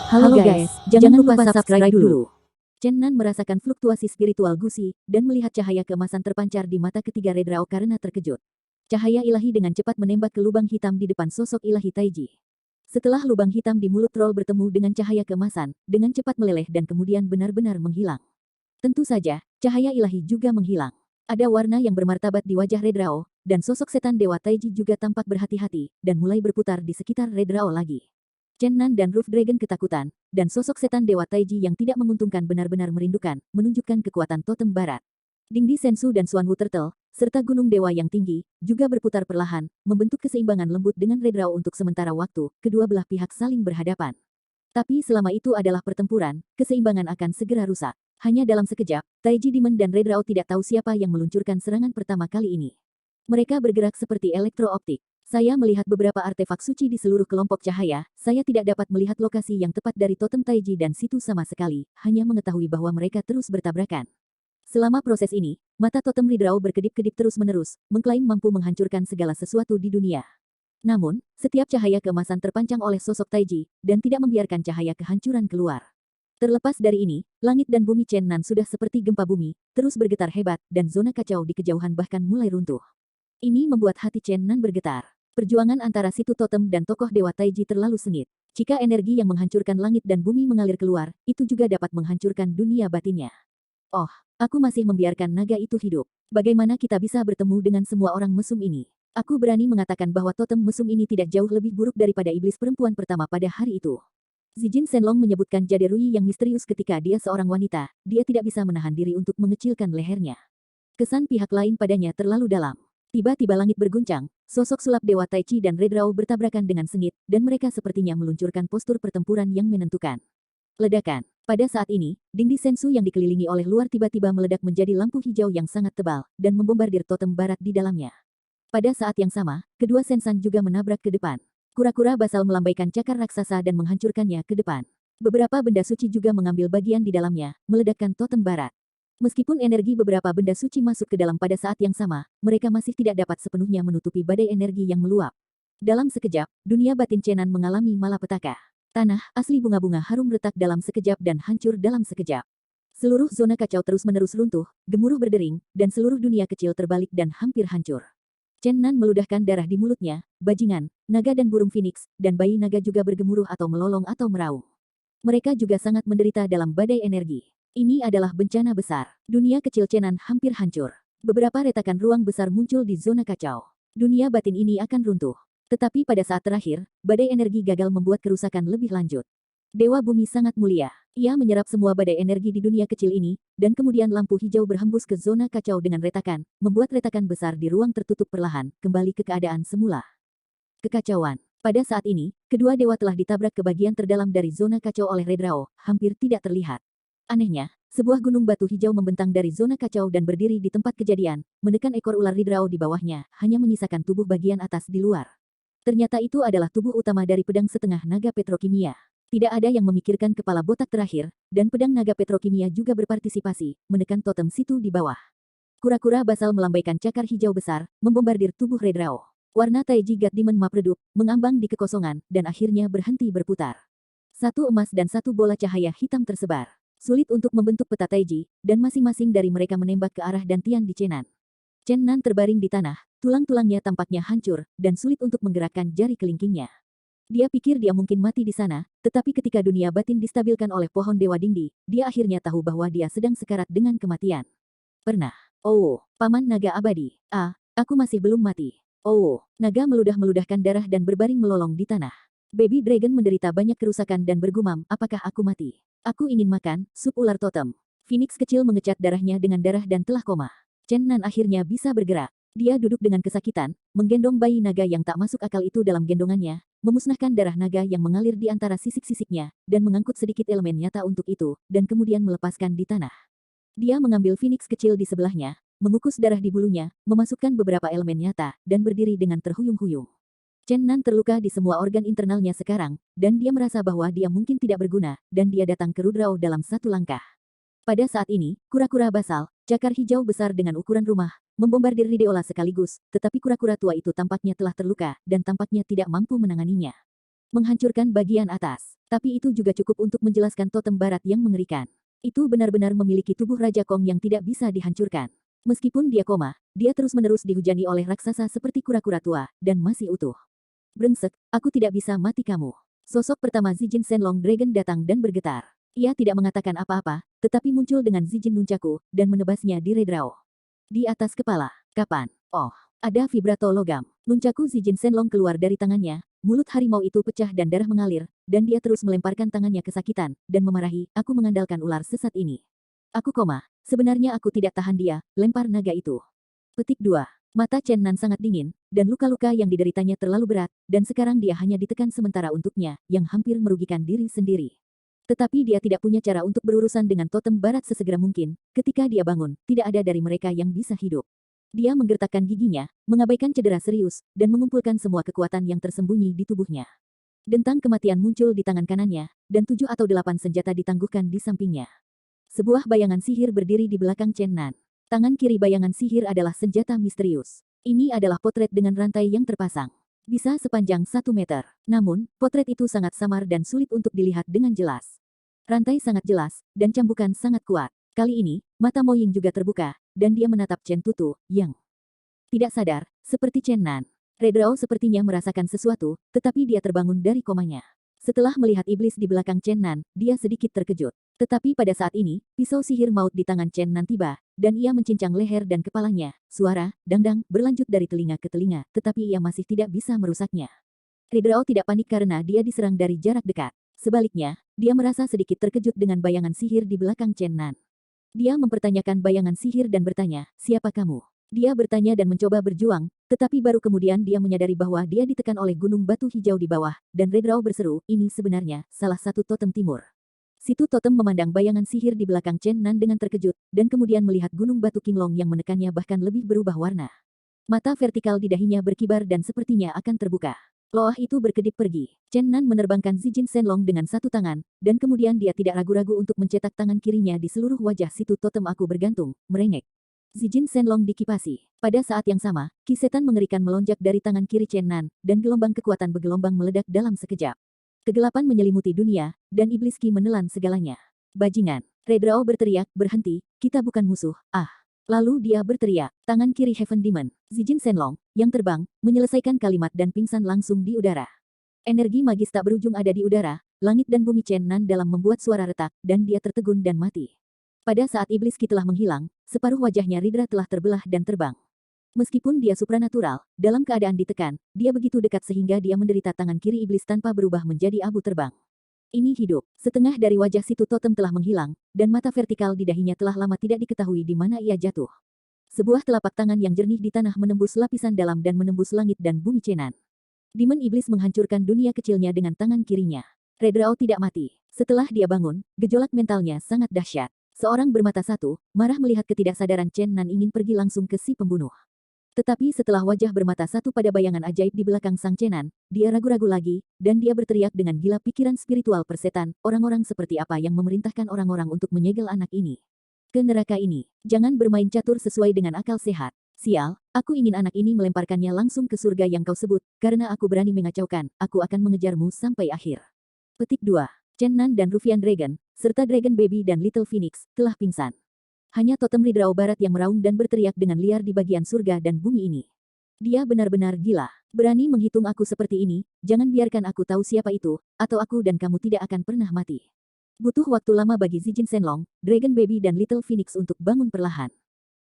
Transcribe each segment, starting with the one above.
Halo guys, jangan lupa subscribe dulu. Chen Nan merasakan fluktuasi spiritual Gusi, dan melihat cahaya keemasan terpancar di mata ketiga Redrao karena terkejut. Cahaya ilahi dengan cepat menembak ke lubang hitam di depan sosok ilahi Taiji. Setelah lubang hitam di mulut troll bertemu dengan cahaya keemasan, dengan cepat meleleh dan kemudian benar-benar menghilang. Tentu saja, cahaya ilahi juga menghilang. Ada warna yang bermartabat di wajah Redrao, dan sosok setan Dewa Taiji juga tampak berhati-hati, dan mulai berputar di sekitar Redrao lagi. Chen Nan dan Roof Dragon ketakutan, dan sosok setan Dewa Taiji yang tidak menguntungkan benar-benar merindukan, menunjukkan kekuatan totem barat. Dingdi Sensu dan Xuanwu Turtle, serta Gunung Dewa yang tinggi, juga berputar perlahan, membentuk keseimbangan lembut dengan Redrao untuk sementara waktu, kedua belah pihak saling berhadapan. Tapi selama itu adalah pertempuran, keseimbangan akan segera rusak. Hanya dalam sekejap, Taiji Demon dan Redrao tidak tahu siapa yang meluncurkan serangan pertama kali ini. Mereka bergerak seperti elektro-optik. Saya melihat beberapa artefak suci di seluruh kelompok cahaya, saya tidak dapat melihat lokasi yang tepat dari totem Taiji dan situ sama sekali, hanya mengetahui bahwa mereka terus bertabrakan. Selama proses ini, mata totem Redrao berkedip-kedip terus-menerus, mengklaim mampu menghancurkan segala sesuatu di dunia. Namun, setiap cahaya keemasan terpancang oleh sosok Taiji, dan tidak membiarkan cahaya kehancuran keluar. Terlepas dari ini, langit dan bumi Chen Nan sudah seperti gempa bumi, terus bergetar hebat, dan zona kacau di kejauhan bahkan mulai runtuh. Ini membuat hati Chen Nan bergetar. Perjuangan antara situ totem dan tokoh Dewa Taiji terlalu sengit. Jika energi yang menghancurkan langit dan bumi mengalir keluar, itu juga dapat menghancurkan dunia batinnya. Oh, aku masih membiarkan naga itu hidup. Bagaimana kita bisa bertemu dengan semua orang mesum ini? Aku berani mengatakan bahwa totem mesum ini tidak jauh lebih buruk daripada iblis perempuan pertama pada hari itu. Zijin Shenlong menyebutkan Jade Rui yang misterius ketika dia seorang wanita, dia tidak bisa menahan diri untuk mengecilkan lehernya. Kesan pihak lain padanya terlalu dalam. Tiba-tiba langit berguncang, sosok sulap Dewa Taiji dan Redrao bertabrakan dengan sengit, dan mereka sepertinya meluncurkan postur pertempuran yang menentukan. Ledakan. Pada saat ini, Dingdi Sensu yang dikelilingi oleh luar tiba-tiba meledak menjadi lampu hijau yang sangat tebal, dan membombardir totem barat di dalamnya. Pada saat yang sama, kedua Sensan juga menabrak ke depan. Kura-kura basal melambaikan cakar raksasa dan menghancurkannya ke depan. Beberapa benda suci juga mengambil bagian di dalamnya, meledakkan totem barat. Meskipun energi beberapa benda suci masuk ke dalam pada saat yang sama, mereka masih tidak dapat sepenuhnya menutupi badai energi yang meluap. Dalam sekejap, dunia batin Chen Nan mengalami malapetaka. Tanah asli bunga-bunga harum retak dalam sekejap dan hancur dalam sekejap. Seluruh zona kacau terus-menerus runtuh, gemuruh berdering, dan seluruh dunia kecil terbalik dan hampir hancur. Chen Nan meludahkan darah di mulutnya, bajingan, naga dan burung phoenix, dan bayi naga juga bergemuruh atau melolong atau meraung. Mereka juga sangat menderita dalam badai energi. Ini adalah bencana besar. Dunia kecil Chen Nan hampir hancur. Beberapa retakan ruang besar muncul di zona kacau. Dunia batin ini akan runtuh. Tetapi pada saat terakhir, badai energi gagal membuat kerusakan lebih lanjut. Dewa Bumi sangat mulia. Ia menyerap semua badai energi di dunia kecil ini, dan kemudian lampu hijau berhembus ke zona kacau dengan retakan, membuat retakan besar di ruang tertutup perlahan, kembali ke keadaan semula. Kekacauan. Pada saat ini, kedua dewa telah ditabrak ke bagian terdalam dari zona kacau oleh Redrao, hampir tidak terlihat. Anehnya, sebuah gunung batu hijau membentang dari zona kacau dan berdiri di tempat kejadian, menekan ekor ular Redrao di bawahnya, hanya menyisakan tubuh bagian atas di luar. Ternyata itu adalah tubuh utama dari pedang setengah naga petrokimia. Tidak ada yang memikirkan kepala botak terakhir, dan pedang naga petrokimia juga berpartisipasi, menekan totem situ di bawah. Kura-kura basal melambaikan cakar hijau besar, membombardir tubuh Redrao. Warna Taiji God Demon Map redup, mengambang di kekosongan, dan akhirnya berhenti berputar. Satu emas dan satu bola cahaya hitam tersebar. Sulit untuk membentuk peta Taiji, dan masing-masing dari mereka menembak ke arah dantian di Chen Nan. Chen Nan terbaring di tanah, tulang-tulangnya tampaknya hancur, dan sulit untuk menggerakkan jari kelingkingnya. Dia pikir dia mungkin mati di sana, tetapi ketika dunia batin distabilkan oleh pohon Dewa Dingdi, dia akhirnya tahu bahwa dia sedang sekarat dengan kematian. Pernah. Oh, Paman Naga Abadi. Aku masih belum mati. Oh, naga meludah-meludahkan darah dan berbaring melolong di tanah. Baby Dragon menderita banyak kerusakan dan bergumam, apakah aku mati? Aku ingin makan, sup ular totem. Phoenix kecil mengecat darahnya dengan darah dan telah koma. Chen Nan akhirnya bisa bergerak. Dia duduk dengan kesakitan, menggendong bayi naga yang tak masuk akal itu dalam gendongannya, memusnahkan darah naga yang mengalir di antara sisik-sisiknya, dan mengangkut sedikit elemen nyata untuk itu, dan kemudian melepaskan di tanah. Dia mengambil Phoenix kecil di sebelahnya, mengukus darah di bulunya, memasukkan beberapa elemen nyata, dan berdiri dengan terhuyung-huyung. Chen Nan terluka di semua organ internalnya sekarang, dan dia merasa bahwa dia mungkin tidak berguna, dan dia datang ke Rudrao dalam satu langkah. Pada saat ini, kura-kura basal, cakar hijau besar dengan ukuran rumah, membombardir Rideola sekaligus, tetapi kura-kura tua itu tampaknya telah terluka, dan tampaknya tidak mampu menanganinya. menghancurkan bagian atas. Tapi itu juga cukup untuk menjelaskan totem barat yang mengerikan. Itu benar-benar memiliki tubuh Raja Kong yang tidak bisa dihancurkan. Meskipun dia koma, dia terus-menerus dihujani oleh raksasa seperti kura-kura tua, dan masih utuh. Brengsek, aku tidak bisa mati kamu. Sosok pertama Zijin Shenlong Dragon datang dan bergetar. Ia tidak mengatakan apa-apa, tetapi muncul dengan Zijin Nunchaku, dan menebasnya di Redrao. Di atas kepala. Kapan? Oh, ada vibrato logam. Nunchaku Zijin Shenlong keluar dari tangannya, mulut harimau itu pecah dan darah mengalir, dan dia terus melemparkan tangannya kesakitan, dan memarahi, aku mengandalkan ular sesat ini. Aku koma, sebenarnya aku tidak tahan dia, lempar naga itu. Petik 2. Mata Chen Nan sangat dingin, dan luka-luka yang dideritanya terlalu berat, dan sekarang dia hanya ditekan sementara untuknya, yang hampir merugikan diri sendiri. Tetapi dia tidak punya cara untuk berurusan dengan totem barat sesegera mungkin, ketika dia bangun, tidak ada dari mereka yang bisa hidup. Dia menggertakkan giginya, mengabaikan cedera serius, dan mengumpulkan semua kekuatan yang tersembunyi di tubuhnya. Dentang kematian muncul di tangan kanannya, dan 7 atau 8 senjata ditangguhkan di sampingnya. Sebuah bayangan sihir berdiri di belakang Chen Nan. Tangan kiri bayangan sihir adalah senjata misterius. Ini adalah potret dengan rantai yang terpasang. Bisa sepanjang 1 meter. Namun, potret itu sangat samar dan sulit untuk dilihat dengan jelas. Rantai sangat jelas, dan cambukan sangat kuat. Kali ini, mata Mo Ying juga terbuka, dan dia menatap Chen Tutu, yang tidak sadar, seperti Chen Nan. Redrao sepertinya merasakan sesuatu, tetapi dia terbangun dari komanya. Setelah melihat iblis di belakang Chen Nan, dia sedikit terkejut. Tetapi pada saat ini, pisau sihir maut di tangan Chen Nan tiba, dan ia mencincang leher dan kepalanya. Suara, dang-dang, berlanjut dari telinga ke telinga, tetapi ia masih tidak bisa merusaknya. Redrao tidak panik karena dia diserang dari jarak dekat. Sebaliknya, dia merasa sedikit terkejut dengan bayangan sihir di belakang Chen Nan. Dia mempertanyakan bayangan sihir dan bertanya, siapa kamu? Dia bertanya dan mencoba berjuang, tetapi baru kemudian dia menyadari bahwa dia ditekan oleh gunung batu hijau di bawah, dan Redrao berseru, ini sebenarnya salah satu totem timur. Situ totem memandang bayangan sihir di belakang Chen Nan dengan terkejut, dan kemudian melihat gunung batu Qinglong yang menekannya bahkan lebih berubah warna. Mata vertikal di dahinya berkibar dan sepertinya akan terbuka. Loah itu berkedip pergi. Chen Nan menerbangkan Zijin Shenlong dengan satu tangan, dan kemudian dia tidak ragu-ragu untuk mencetak tangan kirinya di seluruh wajah situ totem aku bergantung, merengek. Zijin Shenlong dikipasi. Pada saat yang sama, ki setan mengerikan melonjak dari tangan kiri Chen Nan, dan gelombang kekuatan bergelombang meledak dalam sekejap. Kegelapan menyelimuti dunia, dan iblis ki menelan segalanya. Bajingan. Redrao berteriak, berhenti, kita bukan musuh, ah. Lalu dia berteriak, tangan kiri Heaven Demon, Zijin Shenlong, yang terbang, menyelesaikan kalimat dan pingsan langsung di udara. Energi magis tak berujung ada di udara, langit dan bumi Chen Nan dalam membuat suara retak, dan dia tertegun dan mati. Pada saat iblis ki telah menghilang, separuh wajahnya Ridra telah terbelah dan terbang. Meskipun dia supranatural, dalam keadaan ditekan, dia begitu dekat sehingga dia menderita tangan kiri iblis tanpa berubah menjadi abu terbang. Ini hidup. Setengah dari wajah situ totem telah menghilang, dan mata vertikal di dahinya telah lama tidak diketahui di mana ia jatuh. Sebuah telapak tangan yang jernih di tanah menembus lapisan dalam dan menembus langit dan bumi Chenan. Demon iblis menghancurkan dunia kecilnya dengan tangan kirinya. Redrao tidak mati. Setelah dia bangun, gejolak mentalnya sangat dahsyat. Seorang bermata satu, marah melihat ketidaksadaran Chen Nan ingin pergi langsung ke si pembunuh. Tetapi setelah wajah bermata satu pada bayangan ajaib di belakang sang Chenan, dia ragu-ragu lagi, dan dia berteriak dengan gila pikiran spiritual persetan, orang-orang seperti apa yang memerintahkan orang-orang untuk menyegel anak ini. Ke neraka ini, jangan bermain catur sesuai dengan akal sehat. Sial, aku ingin anak ini melemparkannya langsung ke surga yang kau sebut, karena aku berani mengacaukan, aku akan mengejarmu sampai akhir. Petik 2. Chen Nan dan Rufian Dragon, serta Dragon Baby dan Little Phoenix, telah pingsan. Hanya totem Ridrao Barat yang meraung dan berteriak dengan liar di bagian surga dan bumi ini. Dia benar-benar gila. Berani menghitung aku seperti ini, jangan biarkan aku tahu siapa itu, atau aku dan kamu tidak akan pernah mati. Butuh waktu lama bagi Zijin Shenlong, Dragon Baby dan Little Phoenix untuk bangun perlahan.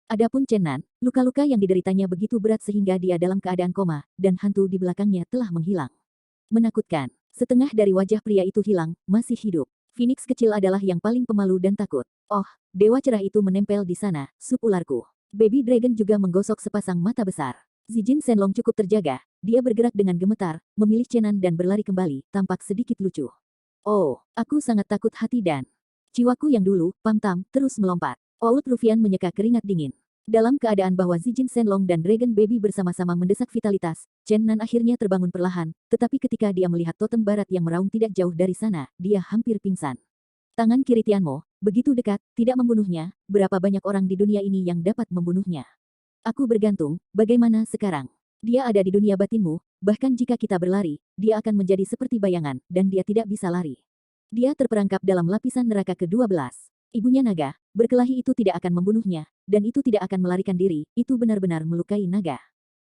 Adapun Chen Nan, luka-luka yang dideritanya begitu berat sehingga dia dalam keadaan koma, dan hantu di belakangnya telah menghilang. Menakutkan. Setengah dari wajah pria itu hilang, masih hidup. Phoenix kecil adalah yang paling pemalu dan takut. Oh, dewa cerah itu menempel di sana, sup ularku. Baby Dragon juga menggosok sepasang mata besar. Zijin Shenlong cukup terjaga, dia bergerak dengan gemetar, memilih Chenan dan berlari kembali, tampak sedikit lucu. Oh, aku sangat takut hati dan jiwaku yang dulu, pam-tam, terus melompat. Oud Rufian menyeka keringat dingin. Dalam keadaan bahwa Zijin Shenlong dan Dragon Baby bersama-sama mendesak vitalitas, Chen Nan akhirnya terbangun perlahan, tetapi ketika dia melihat totem barat yang meraung tidak jauh dari sana, dia hampir pingsan. Tangan kiri Tianmo, begitu dekat, tidak membunuhnya, berapa banyak orang di dunia ini yang dapat membunuhnya. Aku bergantung, bagaimana sekarang? Dia ada di dunia batinmu, bahkan jika kita berlari, dia akan menjadi seperti bayangan, dan dia tidak bisa lari. Dia terperangkap dalam lapisan neraka ke-12. Ibunya naga, berkelahi itu tidak akan membunuhnya, dan itu tidak akan melarikan diri, itu benar-benar melukai naga.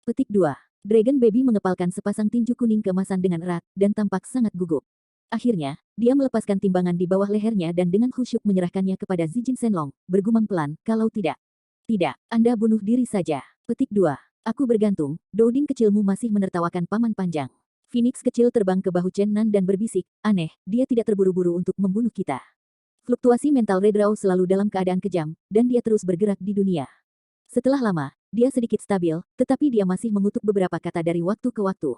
Petik 2. Dragon Baby mengepalkan sepasang tinju kuning keemasan dengan erat, dan tampak sangat gugup. Akhirnya, dia melepaskan timbangan di bawah lehernya dan dengan khusyuk menyerahkannya kepada Zijin Shenlong, bergumam pelan, kalau tidak. Tidak, Anda bunuh diri saja. Petik 2. Aku bergantung, Douding kecilmu masih menertawakan paman panjang. Phoenix kecil terbang ke bahu Chen Nan dan berbisik, aneh, dia tidak terburu-buru untuk membunuh kita. Fluktuasi mental Red Raw selalu dalam keadaan kejam, dan dia terus bergerak di dunia. Setelah lama, dia sedikit stabil, tetapi dia masih mengutuk beberapa kata dari waktu ke waktu.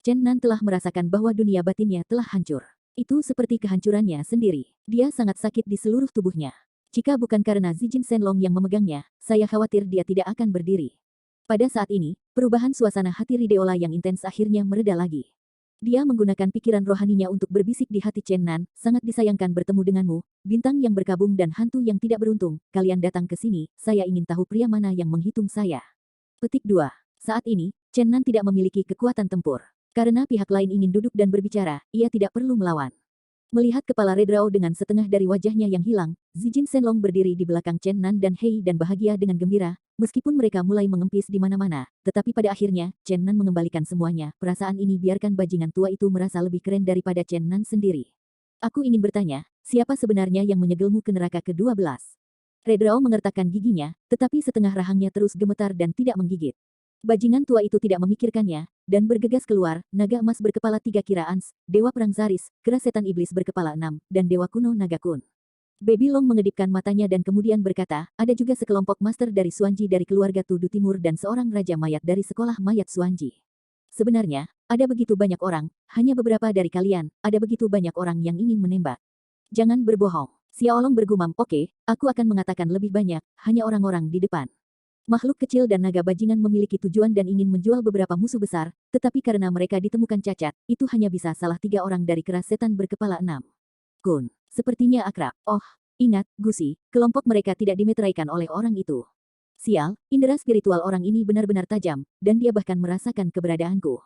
Chen Nan telah merasakan bahwa dunia batinnya telah hancur. Itu seperti kehancurannya sendiri. Dia sangat sakit di seluruh tubuhnya. Jika bukan karena Zijin Shenlong yang memegangnya, saya khawatir dia tidak akan berdiri. Pada saat ini, perubahan suasana hati Rideola yang intens akhirnya mereda lagi. Dia menggunakan pikiran rohaninya untuk berbisik di hati Chen Nan, sangat disayangkan bertemu denganmu, bintang yang berkabung dan hantu yang tidak beruntung, kalian datang ke sini, saya ingin tahu pria mana yang menghitung saya. Petik 2. Saat ini, Chen Nan tidak memiliki kekuatan tempur. Karena pihak lain ingin duduk dan berbicara, ia tidak perlu melawan. Melihat kepala Red Raw dengan setengah dari wajahnya yang hilang, Zijin Shenlong berdiri di belakang Chen Nan dan Hei dan bahagia dengan gembira, meskipun mereka mulai mengempis di mana-mana, tetapi pada akhirnya, Chen Nan mengembalikan semuanya, perasaan ini biarkan bajingan tua itu merasa lebih keren daripada Chen Nan sendiri. Aku ingin bertanya, siapa sebenarnya yang menyegelmu ke neraka ke-12? Red Raw mengertakkan giginya, tetapi setengah rahangnya terus gemetar dan tidak menggigit. Bajingan tua itu tidak memikirkannya, dan bergegas keluar, naga emas berkepala 3 kira Ans, dewa perang Zaris, kera setan iblis berkepala 6, dan dewa kuno naga kun. Baby Long mengedipkan matanya dan kemudian berkata, ada juga sekelompok master dari Suanji dari keluarga Tudu Timur dan seorang raja mayat dari sekolah mayat Suanji. Sebenarnya, ada begitu banyak orang, hanya beberapa dari kalian, ada begitu banyak orang yang ingin menembak. Jangan berbohong. Xiaolong bergumam, oke, aku akan mengatakan lebih banyak, hanya orang-orang di depan. Makhluk kecil dan naga bajingan memiliki tujuan dan ingin menjual beberapa musuh besar, tetapi karena mereka ditemukan cacat, itu hanya bisa salah 3 orang dari keras setan berkepala 6. Kun, sepertinya akrab. Oh, ingat, Gusi, kelompok mereka tidak dimeteraikan oleh orang itu. Sial, indera spiritual orang ini benar-benar tajam, dan dia bahkan merasakan keberadaanku.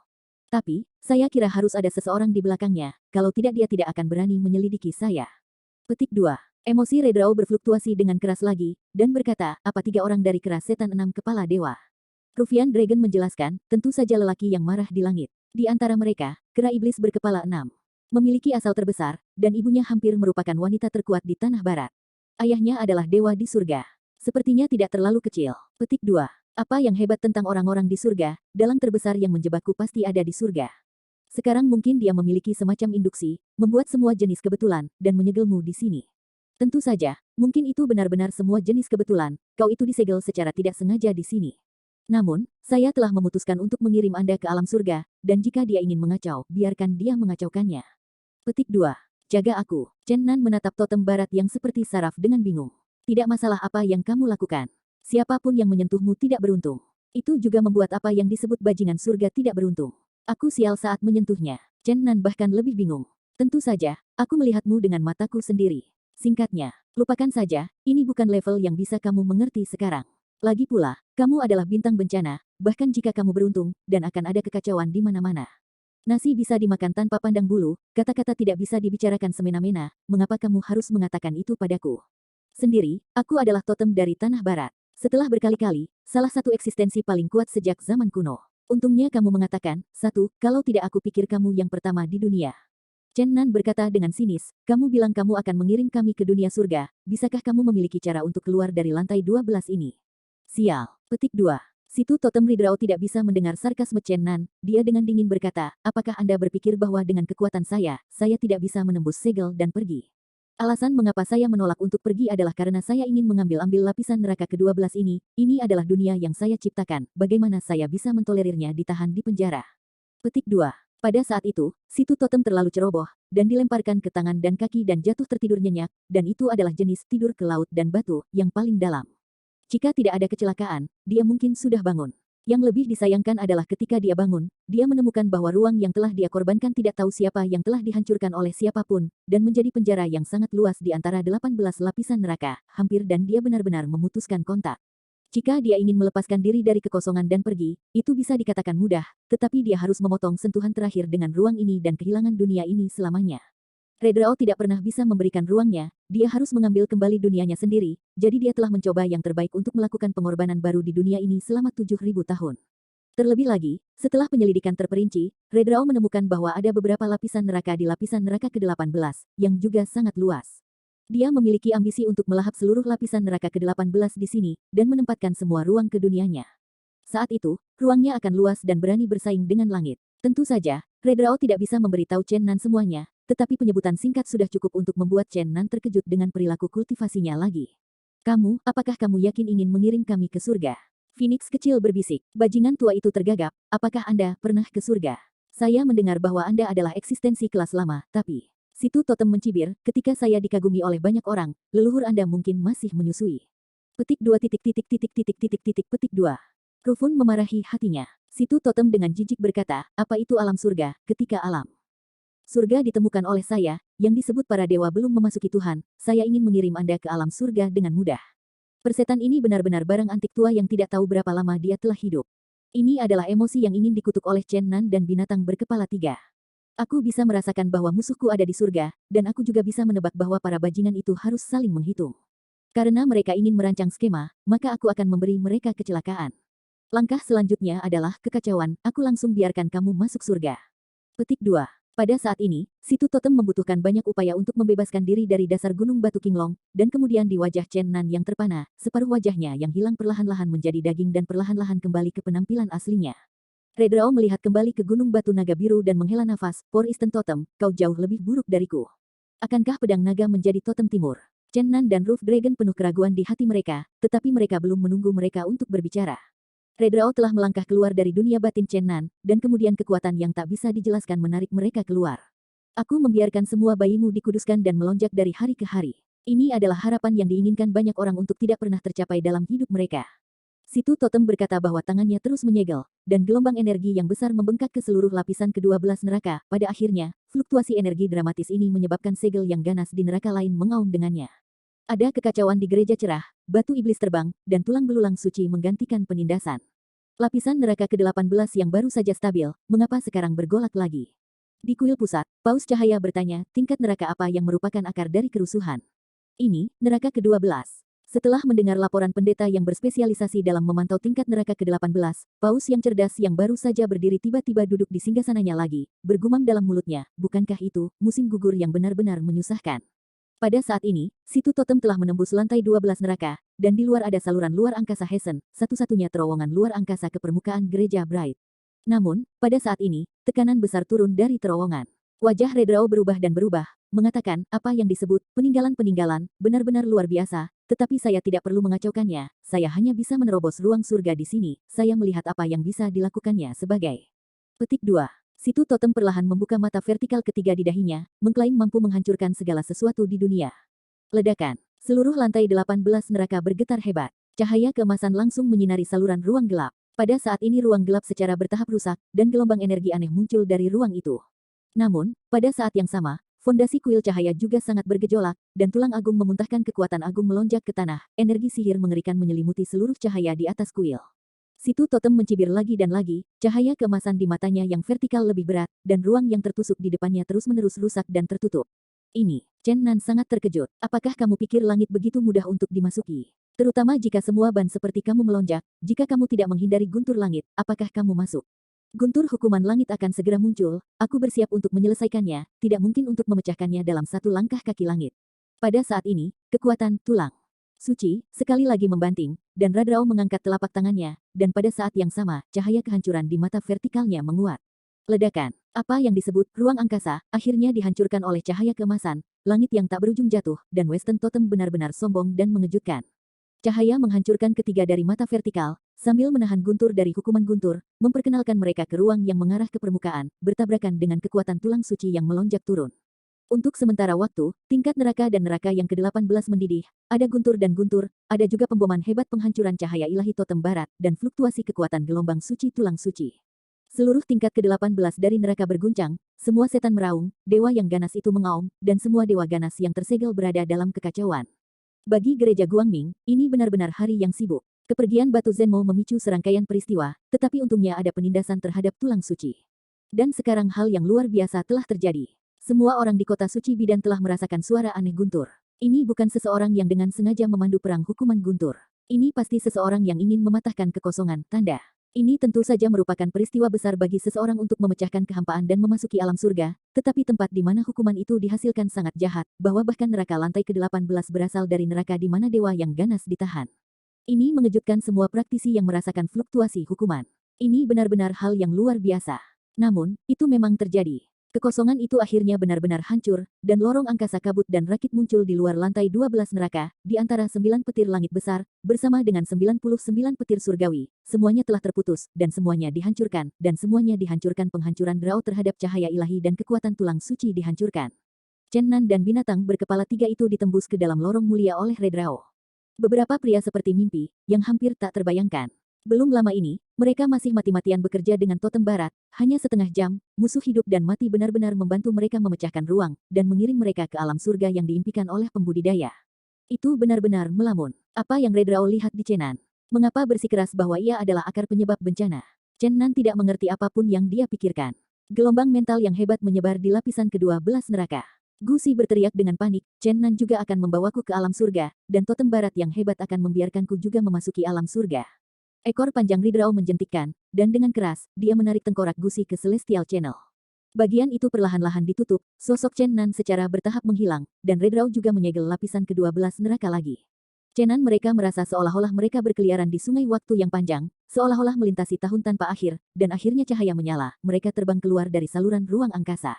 Tapi, saya kira harus ada seseorang di belakangnya, kalau tidak dia tidak akan berani menyelidiki saya. Petik 2. Emosi Red Raw berfluktuasi dengan keras lagi, dan berkata, apa 3 orang dari keras setan 6 kepala dewa? Rufian Dragon menjelaskan, tentu saja lelaki yang marah di langit. Di antara mereka, kera iblis berkepala 6. Memiliki asal terbesar, dan ibunya hampir merupakan wanita terkuat di tanah barat. Ayahnya adalah dewa di surga. Sepertinya tidak terlalu kecil. Petik 2. Apa yang hebat tentang orang-orang di surga, dalang terbesar yang menjebakku pasti ada di surga. Sekarang mungkin dia memiliki semacam induksi, membuat semua jenis kebetulan, dan menyegelmu di sini. Tentu saja, mungkin itu benar-benar semua jenis kebetulan, kau itu disegel secara tidak sengaja di sini. Namun, saya telah memutuskan untuk mengirim Anda ke alam surga, dan jika dia ingin mengacau, biarkan dia mengacaukannya. Petik 2. Jaga aku. Chen Nan menatap totem barat yang seperti saraf dengan bingung. Tidak masalah apa yang kamu lakukan. Siapapun yang menyentuhmu tidak beruntung. Itu juga membuat apa yang disebut bajingan surga tidak beruntung. Aku sial saat menyentuhnya. Chen Nan bahkan lebih bingung. Tentu saja, aku melihatmu dengan mataku sendiri. Singkatnya, lupakan saja, ini bukan level yang bisa kamu mengerti sekarang. Lagi pula, kamu adalah bintang bencana, bahkan jika kamu beruntung, dan akan ada kekacauan di mana-mana. Nasi bisa dimakan tanpa pandang bulu, kata-kata tidak bisa dibicarakan semena-mena, mengapa kamu harus mengatakan itu padaku? Sendiri, aku adalah totem dari tanah barat. Setelah berkali-kali, salah satu eksistensi paling kuat sejak zaman kuno. Untungnya kamu mengatakan, satu, kalau tidak aku pikir kamu yang pertama di dunia. Chen Nan berkata dengan sinis, kamu bilang kamu akan mengirim kami ke dunia surga, bisakah kamu memiliki cara untuk keluar dari lantai 12 ini? Sial. Petik 2. Situ totem Ridrao tidak bisa mendengar sarkasme Chen Nan, dia dengan dingin berkata, apakah Anda berpikir bahwa dengan kekuatan saya tidak bisa menembus segel dan pergi? Alasan mengapa saya menolak untuk pergi adalah karena saya ingin mengambil-ambil lapisan neraka ke-12 ini adalah dunia yang saya ciptakan, bagaimana saya bisa mentolerirnya ditahan di penjara? Petik 2. Pada saat itu, situ totem terlalu ceroboh, dan dilemparkan ke tangan dan kaki dan jatuh tertidur nyenyak, dan itu adalah jenis tidur ke laut dan batu, yang paling dalam. Jika tidak ada kecelakaan, dia mungkin sudah bangun. Yang lebih disayangkan adalah ketika dia bangun, dia menemukan bahwa ruang yang telah dia korbankan tidak tahu siapa yang telah dihancurkan oleh siapapun, dan menjadi penjara yang sangat luas di antara 18 lapisan neraka, hampir dan dia benar-benar memutuskan kontak. Jika dia ingin melepaskan diri dari kekosongan dan pergi, itu bisa dikatakan mudah, tetapi dia harus memotong sentuhan terakhir dengan ruang ini dan kehilangan dunia ini selamanya. Redrao tidak pernah bisa memberikan ruangnya, dia harus mengambil kembali dunianya sendiri, jadi dia telah mencoba yang terbaik untuk melakukan pengorbanan baru di dunia ini selama 7.000 tahun. Terlebih lagi, setelah penyelidikan terperinci, Redrao menemukan bahwa ada beberapa lapisan neraka di lapisan neraka ke-18, yang juga sangat luas. Dia memiliki ambisi untuk melahap seluruh lapisan neraka ke-18 di sini, dan menempatkan semua ruang ke dunianya. Saat itu, ruangnya akan luas dan berani bersaing dengan langit. Tentu saja, Redrao tidak bisa memberitahu Chen Nan semuanya, tetapi penyebutan singkat sudah cukup untuk membuat Chen Nan terkejut dengan perilaku kultivasinya lagi. Kamu, apakah kamu yakin ingin mengirim kami ke surga? Phoenix kecil berbisik. Bajingan tua itu tergagap, apakah Anda pernah ke surga? Saya mendengar bahwa Anda adalah eksistensi kelas lama, tapi... Situ Totem mencibir, ketika saya dikagumi oleh banyak orang, leluhur Anda mungkin masih menyusui. Petik 2 petik 2. Rufun memarahi hatinya. Situ Totem dengan jijik berkata, apa itu alam surga, ketika alam surga ditemukan oleh saya, yang disebut para dewa belum memasuki Tuhan, saya ingin mengirim Anda ke alam surga dengan mudah. Persetan ini benar-benar barang antik tua yang tidak tahu berapa lama dia telah hidup. Ini adalah emosi yang ingin dikutuk oleh Chen Nan dan binatang berkepala 3. Aku bisa merasakan bahwa musuhku ada di surga, dan aku juga bisa menebak bahwa para bajingan itu harus saling menghitung. Karena mereka ingin merancang skema, maka aku akan memberi mereka kecelakaan. Langkah selanjutnya adalah kekacauan, aku langsung biarkan kamu masuk surga. Petik 2. Pada saat ini, Situ Totem membutuhkan banyak upaya untuk membebaskan diri dari dasar gunung batu Qinglong, dan kemudian di wajah Chen Nan yang terpana, separuh wajahnya yang hilang perlahan-lahan menjadi daging dan perlahan-lahan kembali ke penampilan aslinya. Redrao melihat kembali ke gunung batu naga biru dan menghela nafas, For Eastern Totem, kau jauh lebih buruk dariku. Akankah pedang naga menjadi totem timur? Chen Nan dan Roof Dragon penuh keraguan di hati mereka, tetapi mereka belum menunggu mereka untuk berbicara. Redrao telah melangkah keluar dari dunia batin Chen Nan, dan kemudian kekuatan yang tak bisa dijelaskan menarik mereka keluar. Aku membiarkan semua bayimu dikuduskan dan melonjak dari hari ke hari. Ini adalah harapan yang diinginkan banyak orang untuk tidak pernah tercapai dalam hidup mereka. Situ Totem berkata bahwa tangannya terus menyegel, dan gelombang energi yang besar membengkak ke seluruh lapisan ke-12 neraka. Pada akhirnya, fluktuasi energi dramatis ini menyebabkan segel yang ganas di neraka lain mengaum dengannya. Ada kekacauan di gereja cerah, batu iblis terbang, dan tulang belulang suci menggantikan penindasan. Lapisan neraka ke-18 yang baru saja stabil, mengapa sekarang bergolak lagi? Di kuil pusat, Paus Cahaya bertanya, tingkat neraka apa yang merupakan akar dari kerusuhan? Ini, neraka ke-12. Setelah mendengar laporan pendeta yang berspesialisasi dalam memantau tingkat neraka ke-18, Paus yang cerdas yang baru saja berdiri tiba-tiba duduk di singgasananya lagi, bergumam dalam mulutnya, bukankah itu, musim gugur yang benar-benar menyusahkan? Pada saat ini, Situ Totem telah menembus lantai 12 neraka, dan di luar ada saluran luar angkasa Hessen, satu-satunya terowongan luar angkasa ke permukaan gereja Bright. Namun, pada saat ini, tekanan besar turun dari terowongan. Wajah Redrao berubah dan berubah, mengatakan, apa yang disebut peninggalan-peninggalan, benar-benar luar biasa, tetapi saya tidak perlu mengacaukannya, saya hanya bisa menerobos ruang surga di sini, saya melihat apa yang bisa dilakukannya sebagai. Petik 2. Situ Totem perlahan membuka mata vertikal ketiga di dahinya, mengklaim mampu menghancurkan segala sesuatu di dunia. Ledakan. Seluruh lantai 18 neraka bergetar hebat. Cahaya keemasan langsung menyinari saluran ruang gelap. Pada saat ini ruang gelap secara bertahap rusak, dan gelombang energi aneh muncul dari ruang itu. Namun, pada saat yang sama, fondasi kuil cahaya juga sangat bergejolak, dan tulang agung memuntahkan kekuatan agung melonjak ke tanah, energi sihir mengerikan menyelimuti seluruh cahaya di atas kuil. Situ Totem mencibir lagi dan lagi, cahaya keemasan di matanya yang vertikal lebih berat, dan ruang yang tertusuk di depannya terus-menerus rusak dan tertutup. Ini, Chen Nan sangat terkejut, apakah kamu pikir langit begitu mudah untuk dimasuki? Terutama jika semua ban seperti kamu melonjak, jika kamu tidak menghindari guntur langit, apakah kamu masuk? Guntur hukuman langit akan segera muncul, aku bersiap untuk menyelesaikannya, tidak mungkin untuk memecahkannya dalam satu langkah kaki langit. Pada saat ini, kekuatan tulang suci sekali lagi membanting, dan Redrao mengangkat telapak tangannya, dan pada saat yang sama, cahaya kehancuran di mata vertikalnya menguat. Ledakan, apa yang disebut ruang angkasa, akhirnya dihancurkan oleh cahaya keemasan, langit yang tak berujung jatuh, dan Western Totem benar-benar sombong dan mengejutkan. Cahaya menghancurkan ketiga dari mata vertikal, sambil menahan guntur dari hukuman guntur, memperkenalkan mereka ke ruang yang mengarah ke permukaan, bertabrakan dengan kekuatan tulang suci yang melonjak turun. Untuk sementara waktu, tingkat neraka dan neraka yang ke-18 mendidih, ada guntur dan guntur, ada juga pemboman hebat penghancuran cahaya ilahi totem barat, dan fluktuasi kekuatan gelombang suci tulang suci. Seluruh tingkat ke-18 dari neraka berguncang, semua setan meraung, dewa yang ganas itu mengaum, dan semua dewa ganas yang tersegel berada dalam kekacauan. Bagi gereja Guangming, ini benar-benar hari yang sibuk. Kepergian batu Zenmo memicu serangkaian peristiwa, tetapi untungnya ada penindasan terhadap tulang suci. Dan sekarang hal yang luar biasa telah terjadi. Semua orang di kota suci Bidan telah merasakan suara aneh guntur. Ini bukan seseorang yang dengan sengaja memandu perang hukuman guntur. Ini pasti seseorang yang ingin mematahkan kekosongan, tanda. Ini tentu saja merupakan peristiwa besar bagi seseorang untuk memecahkan kehampaan dan memasuki alam surga, tetapi tempat di mana hukuman itu dihasilkan sangat jahat, bahwa bahkan neraka lantai ke-18 berasal dari neraka di mana dewa yang ganas ditahan. Ini mengejutkan semua praktisi yang merasakan fluktuasi hukuman. Ini benar-benar hal yang luar biasa. Namun, itu memang terjadi. Kekosongan itu akhirnya benar-benar hancur, dan lorong angkasa kabut dan rakit muncul di luar lantai 12 neraka, di antara 9 petir langit besar, bersama dengan 99 petir surgawi. Semuanya telah terputus, dan semuanya dihancurkan, penghancuran Drao terhadap cahaya ilahi dan kekuatan tulang suci dihancurkan. Chen Nan dan binatang berkepala 3 itu ditembus ke dalam lorong mulia oleh Redrao. Beberapa pria seperti mimpi, yang hampir tak terbayangkan. Belum lama ini, mereka masih mati-matian bekerja dengan totem barat, hanya setengah jam, musuh hidup dan mati benar-benar membantu mereka memecahkan ruang, dan mengiring mereka ke alam surga yang diimpikan oleh pembudidaya. Itu benar-benar melamun. Apa yang Redrao lihat di Chen Nan? Mengapa bersikeras bahwa ia adalah akar penyebab bencana? Chen Nan tidak mengerti apapun yang dia pikirkan. Gelombang mental yang hebat menyebar di lapisan ke-12 neraka. Gusi berteriak dengan panik, Chen Nan juga akan membawaku ke alam surga, dan totem barat yang hebat akan membiarkanku juga memasuki alam surga. Ekor panjang Redrao menjentikkan, dan dengan keras, dia menarik tengkorak Gusi ke Celestial Channel. Bagian itu perlahan-lahan ditutup, sosok Chen Nan secara bertahap menghilang, dan Redrao juga menyegel lapisan ke-12 neraka lagi. Chen Nan mereka merasa seolah-olah mereka berkeliaran di sungai waktu yang panjang, seolah-olah melintasi tahun tanpa akhir, dan akhirnya cahaya menyala, mereka terbang keluar dari saluran ruang angkasa.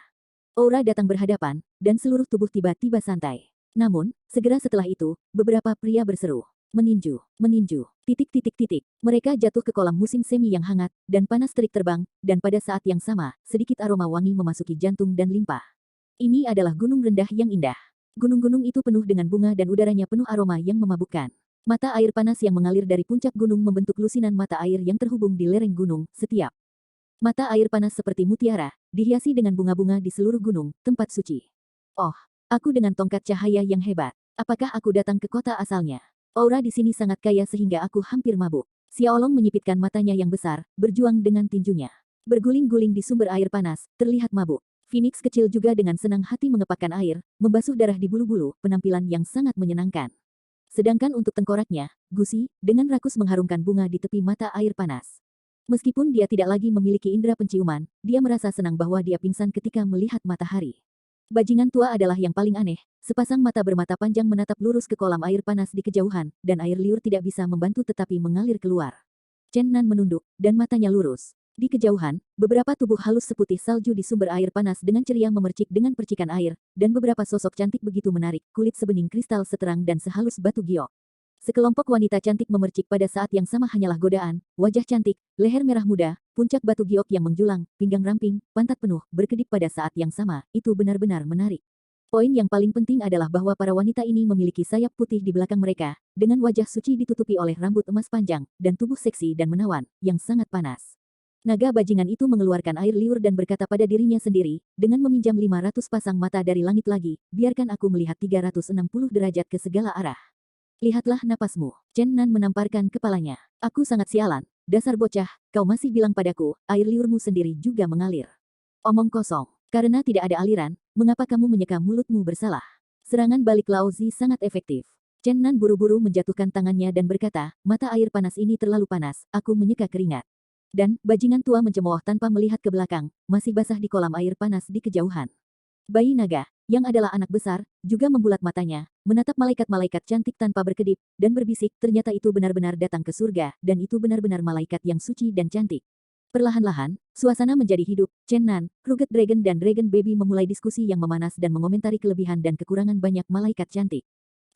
Aura datang berhadapan, dan seluruh tubuh tiba-tiba santai. Namun, segera setelah itu, beberapa pria berseru. Meninju, meninju, titik. Mereka jatuh ke kolam musim semi yang hangat, dan panas terik terbang, dan pada saat yang sama, sedikit aroma wangi memasuki jantung dan limpa. Ini adalah gunung rendah yang indah. Gunung-gunung itu penuh dengan bunga dan udaranya penuh aroma yang memabukkan. Mata air panas yang mengalir dari puncak gunung membentuk lusinan mata air yang terhubung di lereng gunung, setiap mata air panas seperti mutiara, dihiasi dengan bunga-bunga di seluruh gunung, tempat suci. Oh, aku dengan tongkat cahaya yang hebat. Apakah aku datang ke kota asalnya? Aura di sini sangat kaya sehingga aku hampir mabuk. Xiaolong menyipitkan matanya yang besar, berjuang dengan tinjunya. Berguling-guling di sumber air panas, terlihat mabuk. Phoenix kecil juga dengan senang hati mengepakkan air, membasuh darah di bulu-bulu, penampilan yang sangat menyenangkan. Sedangkan untuk tengkoraknya, Gusi, dengan rakus mengharumkan bunga di tepi mata air panas. Meskipun dia tidak lagi memiliki indera penciuman, dia merasa senang bahwa dia pingsan ketika melihat matahari. Bajingan tua adalah yang paling aneh, sepasang mata bermata panjang menatap lurus ke kolam air panas di kejauhan, dan air liur tidak bisa membantu tetapi mengalir keluar. Chen Nan menunduk, dan matanya lurus. Di kejauhan, beberapa tubuh halus seputih salju di sumber air panas dengan ceria memercik dengan percikan air, dan beberapa sosok cantik begitu menarik, kulit sebening kristal seterang dan sehalus batu giok. Sekelompok wanita cantik memercik pada saat yang sama hanyalah godaan, wajah cantik, leher merah muda, puncak batu giok yang menjulang, pinggang ramping, pantat penuh, berkedip pada saat yang sama, itu benar-benar menarik. Poin yang paling penting adalah bahwa para wanita ini memiliki sayap putih di belakang mereka, dengan wajah suci ditutupi oleh rambut emas panjang, dan tubuh seksi dan menawan, yang sangat panas. Naga bajingan itu mengeluarkan air liur dan berkata pada dirinya sendiri, dengan meminjam 500 pasang mata dari langit lagi, biarkan aku melihat 360 derajat ke segala arah. Lihatlah napasmu. Chen Nan menamparkan kepalanya. Aku sangat sialan. Dasar bocah, kau masih bilang padaku, air liurmu sendiri juga mengalir. Omong kosong. Karena tidak ada aliran, mengapa kamu menyeka mulutmu bersalah? Serangan balik Lao Zi sangat efektif. Chen Nan buru-buru menjatuhkan tangannya dan berkata, mata air panas ini terlalu panas, aku menyeka keringat. Dan, bajingan tua mencemooh tanpa melihat ke belakang, masih basah di kolam air panas di kejauhan. Bayi naga, yang adalah anak besar, juga membulat matanya, menatap malaikat-malaikat cantik tanpa berkedip, dan berbisik, ternyata itu benar-benar datang ke surga, dan itu benar-benar malaikat yang suci dan cantik. Perlahan-lahan, suasana menjadi hidup, Chen Nan, Rugged Dragon dan Dragon Baby memulai diskusi yang memanas dan mengomentari kelebihan dan kekurangan banyak malaikat cantik.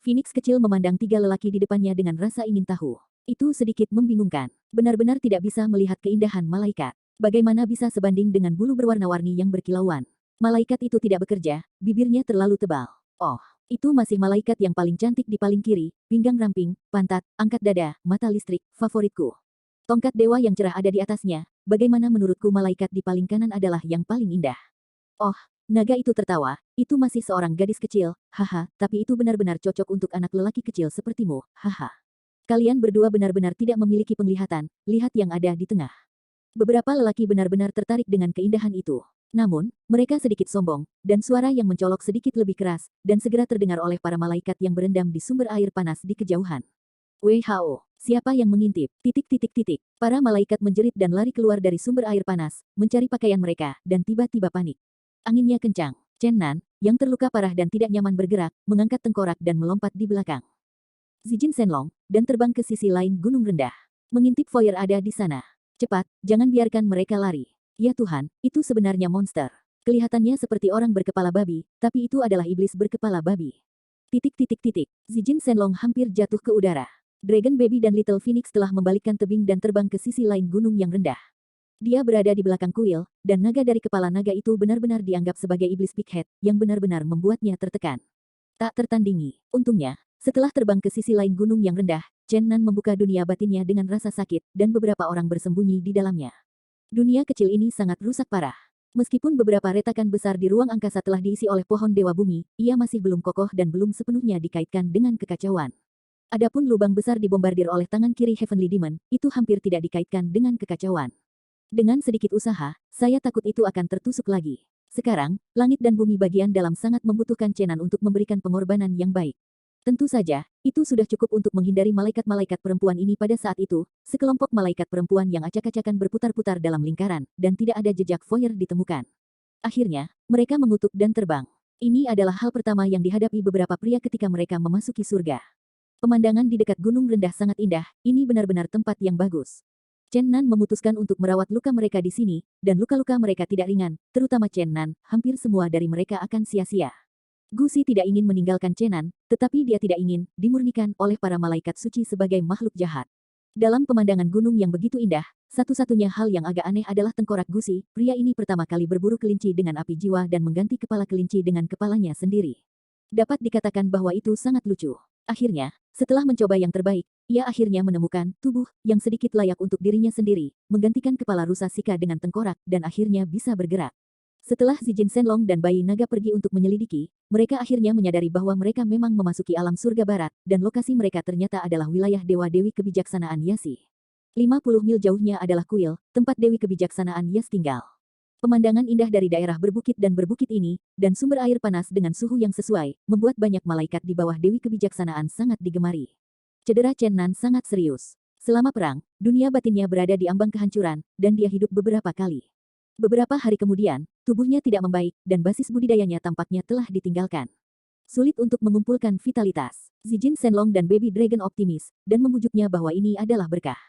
Phoenix kecil memandang 3 lelaki di depannya dengan rasa ingin tahu. Itu sedikit membingungkan. Benar-benar tidak bisa melihat keindahan malaikat. Bagaimana bisa sebanding dengan bulu berwarna-warni yang berkilauan? Malaikat itu tidak bekerja, bibirnya terlalu tebal. Oh, itu masih malaikat yang paling cantik di paling kiri, pinggang ramping, pantat, angkat dada, mata listrik, favoritku. Tongkat dewa yang cerah ada di atasnya, bagaimana menurutku malaikat di paling kanan adalah yang paling indah. Oh, naga itu tertawa, itu masih seorang gadis kecil, haha, tapi itu benar-benar cocok untuk anak lelaki kecil sepertimu, haha. Kalian berdua benar-benar tidak memiliki penglihatan, lihat yang ada di tengah. Beberapa lelaki benar-benar tertarik dengan keindahan itu. Namun, mereka sedikit sombong, dan suara yang mencolok sedikit lebih keras, dan segera terdengar oleh para malaikat yang berendam di sumber air panas di kejauhan. WHO, siapa yang mengintip? Titik titik titik. Para malaikat menjerit dan lari keluar dari sumber air panas, mencari pakaian mereka, dan tiba-tiba panik. Anginnya kencang. Chen Nan, yang terluka parah dan tidak nyaman bergerak, mengangkat tengkorak dan melompat di belakang Zijin Shenlong, dan terbang ke sisi lain gunung rendah. Mengintip foyer ada di sana. Cepat, jangan biarkan mereka lari. Ya Tuhan, itu sebenarnya monster. Kelihatannya seperti orang berkepala babi, tapi itu adalah iblis berkepala babi. Titik titik titik. Zijin Shenlong hampir jatuh ke udara. Dragon Baby dan Little Phoenix telah membalikkan tebing dan terbang ke sisi lain gunung yang rendah. Dia berada di belakang kuil, dan naga dari kepala naga itu benar-benar dianggap sebagai iblis Big Head, yang benar-benar membuatnya tertekan. Tak tertandingi. Untungnya, setelah terbang ke sisi lain gunung yang rendah, Chen Nan membuka dunia batinnya dengan rasa sakit, dan beberapa orang bersembunyi di dalamnya. Dunia kecil ini sangat rusak parah. Meskipun beberapa retakan besar di ruang angkasa telah diisi oleh pohon Dewa Bumi, ia masih belum kokoh dan belum sepenuhnya dikaitkan dengan kekacauan. Adapun lubang besar dibombardir oleh tangan kiri Heavenly Demon, itu hampir tidak dikaitkan dengan kekacauan. Dengan sedikit usaha, saya takut itu akan tertusuk lagi. Sekarang, langit dan bumi bagian dalam sangat membutuhkan Chen Nan untuk memberikan pengorbanan yang baik. Tentu saja, itu sudah cukup untuk menghindari malaikat-malaikat perempuan ini pada saat itu, sekelompok malaikat perempuan yang acak-acakan berputar-putar dalam lingkaran, dan tidak ada jejak foyer ditemukan. Akhirnya, mereka mengutuk dan terbang. Ini adalah hal pertama yang dihadapi beberapa pria ketika mereka memasuki surga. Pemandangan di dekat gunung rendah sangat indah, ini benar-benar tempat yang bagus. Chen Nan memutuskan untuk merawat luka mereka di sini, dan luka-luka mereka tidak ringan, terutama Chen Nan, hampir semua dari mereka akan sia-sia. Gu Si tidak ingin meninggalkan Chen Nan, tetapi dia tidak ingin dimurnikan oleh para malaikat suci sebagai makhluk jahat. Dalam pemandangan gunung yang begitu indah, satu-satunya hal yang agak aneh adalah tengkorak Gu Si. Pria ini pertama kali berburu kelinci dengan api jiwa dan mengganti kepala kelinci dengan kepalanya sendiri. Dapat dikatakan bahwa itu sangat lucu. Akhirnya, setelah mencoba yang terbaik, ia akhirnya menemukan tubuh yang sedikit layak untuk dirinya sendiri, menggantikan kepala rusa Sika dengan tengkorak, dan akhirnya bisa bergerak. Setelah Zijin Shenlong dan bayi naga pergi untuk menyelidiki, mereka akhirnya menyadari bahwa mereka memang memasuki alam surga barat, dan lokasi mereka ternyata adalah wilayah Dewa-Dewi Kebijaksanaan Yasi. 50 mil jauhnya adalah kuil, tempat Dewi Kebijaksanaan Yas tinggal. Pemandangan indah dari daerah berbukit dan berbukit ini, dan sumber air panas dengan suhu yang sesuai, membuat banyak malaikat di bawah Dewi Kebijaksanaan sangat digemari. Cedera Chen Nan sangat serius. Selama perang, dunia batinnya berada di ambang kehancuran, dan dia hidup beberapa kali. Beberapa hari kemudian, tubuhnya tidak membaik, dan basis budidayanya tampaknya telah ditinggalkan. Sulit untuk mengumpulkan vitalitas. Zijin Shenlong dan Baby Dragon optimis, dan membujuknya bahwa ini adalah berkah.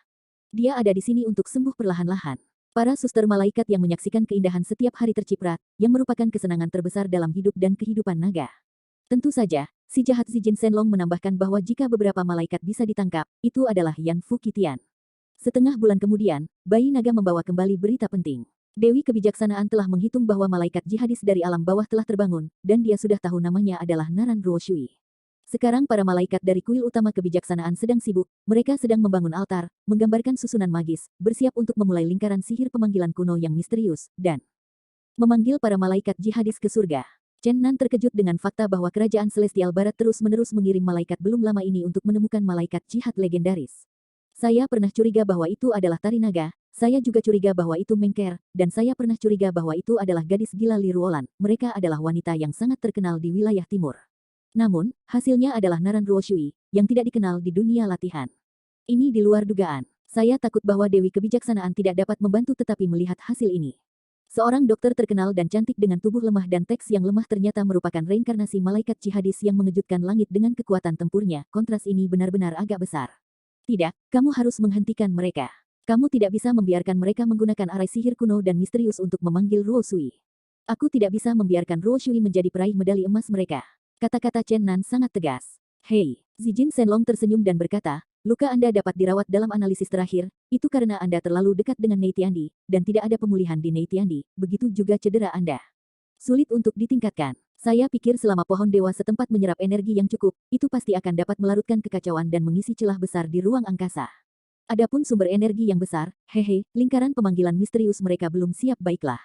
Dia ada di sini untuk sembuh perlahan-lahan. Para suster malaikat yang menyaksikan keindahan setiap hari terciprat, yang merupakan kesenangan terbesar dalam hidup dan kehidupan naga. Tentu saja, si jahat Zijin Shenlong menambahkan bahwa jika beberapa malaikat bisa ditangkap, itu adalah Yan Fu Qitian. Setengah bulan kemudian, bayi naga membawa kembali berita penting. Dewi Kebijaksanaan telah menghitung bahwa malaikat jihadis dari alam bawah telah terbangun, dan dia sudah tahu namanya adalah Naran Ruoshui. Sekarang para malaikat dari kuil utama kebijaksanaan sedang sibuk, mereka sedang membangun altar, menggambarkan susunan magis, bersiap untuk memulai lingkaran sihir pemanggilan kuno yang misterius, dan memanggil para malaikat jihadis ke surga. Chen Nan terkejut dengan fakta bahwa kerajaan Celestial Barat terus-menerus mengirim malaikat belum lama ini untuk menemukan malaikat jihad legendaris. Saya pernah curiga bahwa itu adalah Tari Naga, saya juga curiga bahwa itu Mengker, dan saya pernah curiga bahwa itu adalah gadis gila Li Ruolan. Mereka adalah wanita yang sangat terkenal di wilayah timur. Namun, hasilnya adalah Naran Ruoshui, yang tidak dikenal di dunia latihan. Ini di luar dugaan. Saya takut bahwa Dewi Kebijaksanaan tidak dapat membantu tetapi melihat hasil ini. Seorang dokter terkenal dan cantik dengan tubuh lemah dan teks yang lemah ternyata merupakan reinkarnasi malaikat jihadis yang mengejutkan langit dengan kekuatan tempurnya. Kontras ini benar-benar agak besar. Tidak, kamu harus menghentikan mereka. Kamu tidak bisa membiarkan mereka menggunakan arai sihir kuno dan misterius untuk memanggil Ruoshui. Aku tidak bisa membiarkan Ruoshui menjadi peraih medali emas mereka. Kata-kata Chen Nan sangat tegas. Hei, Zijin Shenlong tersenyum dan berkata, luka Anda dapat dirawat dalam analisis terakhir, itu karena Anda terlalu dekat dengan Nei Tiandi, dan tidak ada pemulihan di Nei Tiandi, begitu juga cedera Anda. Sulit untuk ditingkatkan. Saya pikir selama pohon dewa setempat menyerap energi yang cukup, itu pasti akan dapat melarutkan kekacauan dan mengisi celah besar di ruang angkasa. Adapun sumber energi yang besar, hehe, lingkaran pemanggilan misterius mereka belum siap baiklah.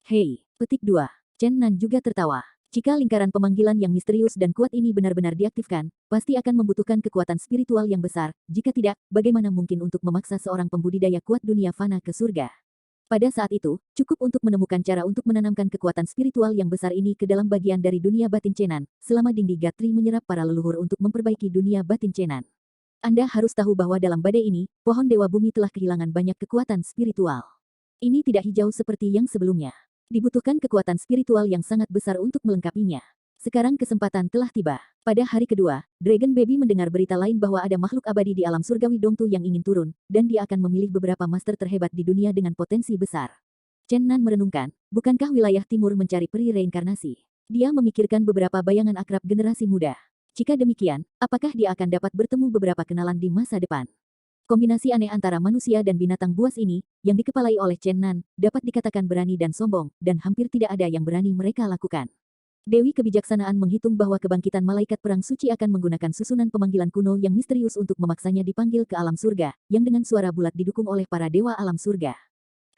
Hei, petik 2. Chen Nan juga tertawa. Jika lingkaran pemanggilan yang misterius dan kuat ini benar-benar diaktifkan, pasti akan membutuhkan kekuatan spiritual yang besar. Jika tidak, bagaimana mungkin untuk memaksa seorang pembudidaya kuat dunia fana ke surga? Pada saat itu, cukup untuk menemukan cara untuk menanamkan kekuatan spiritual yang besar ini ke dalam bagian dari dunia batin Chenan, selama Dingdi Gatri menyerap para leluhur untuk memperbaiki dunia batin Chenan. Anda harus tahu bahwa dalam badai ini, pohon Dewa Bumi telah kehilangan banyak kekuatan spiritual. Ini tidak hijau seperti yang sebelumnya. Dibutuhkan kekuatan spiritual yang sangat besar untuk melengkapinya. Sekarang kesempatan telah tiba. Pada hari kedua, Dragon Baby mendengar berita lain bahwa ada makhluk abadi di alam surgawi Dongtu yang ingin turun, dan dia akan memilih beberapa master terhebat di dunia dengan potensi besar. Chen Nan merenungkan, bukankah wilayah timur mencari peri reinkarnasi? Dia memikirkan beberapa bayangan akrab generasi muda. Jika demikian, apakah dia akan dapat bertemu beberapa kenalan di masa depan? Kombinasi aneh antara manusia dan binatang buas ini, yang dikepalai oleh Chen Nan, dapat dikatakan berani dan sombong, dan hampir tidak ada yang berani mereka lakukan. Dewi Kebijaksanaan menghitung bahwa kebangkitan malaikat perang suci akan menggunakan susunan pemanggilan kuno yang misterius untuk memaksanya dipanggil ke alam surga, yang dengan suara bulat didukung oleh para dewa alam surga.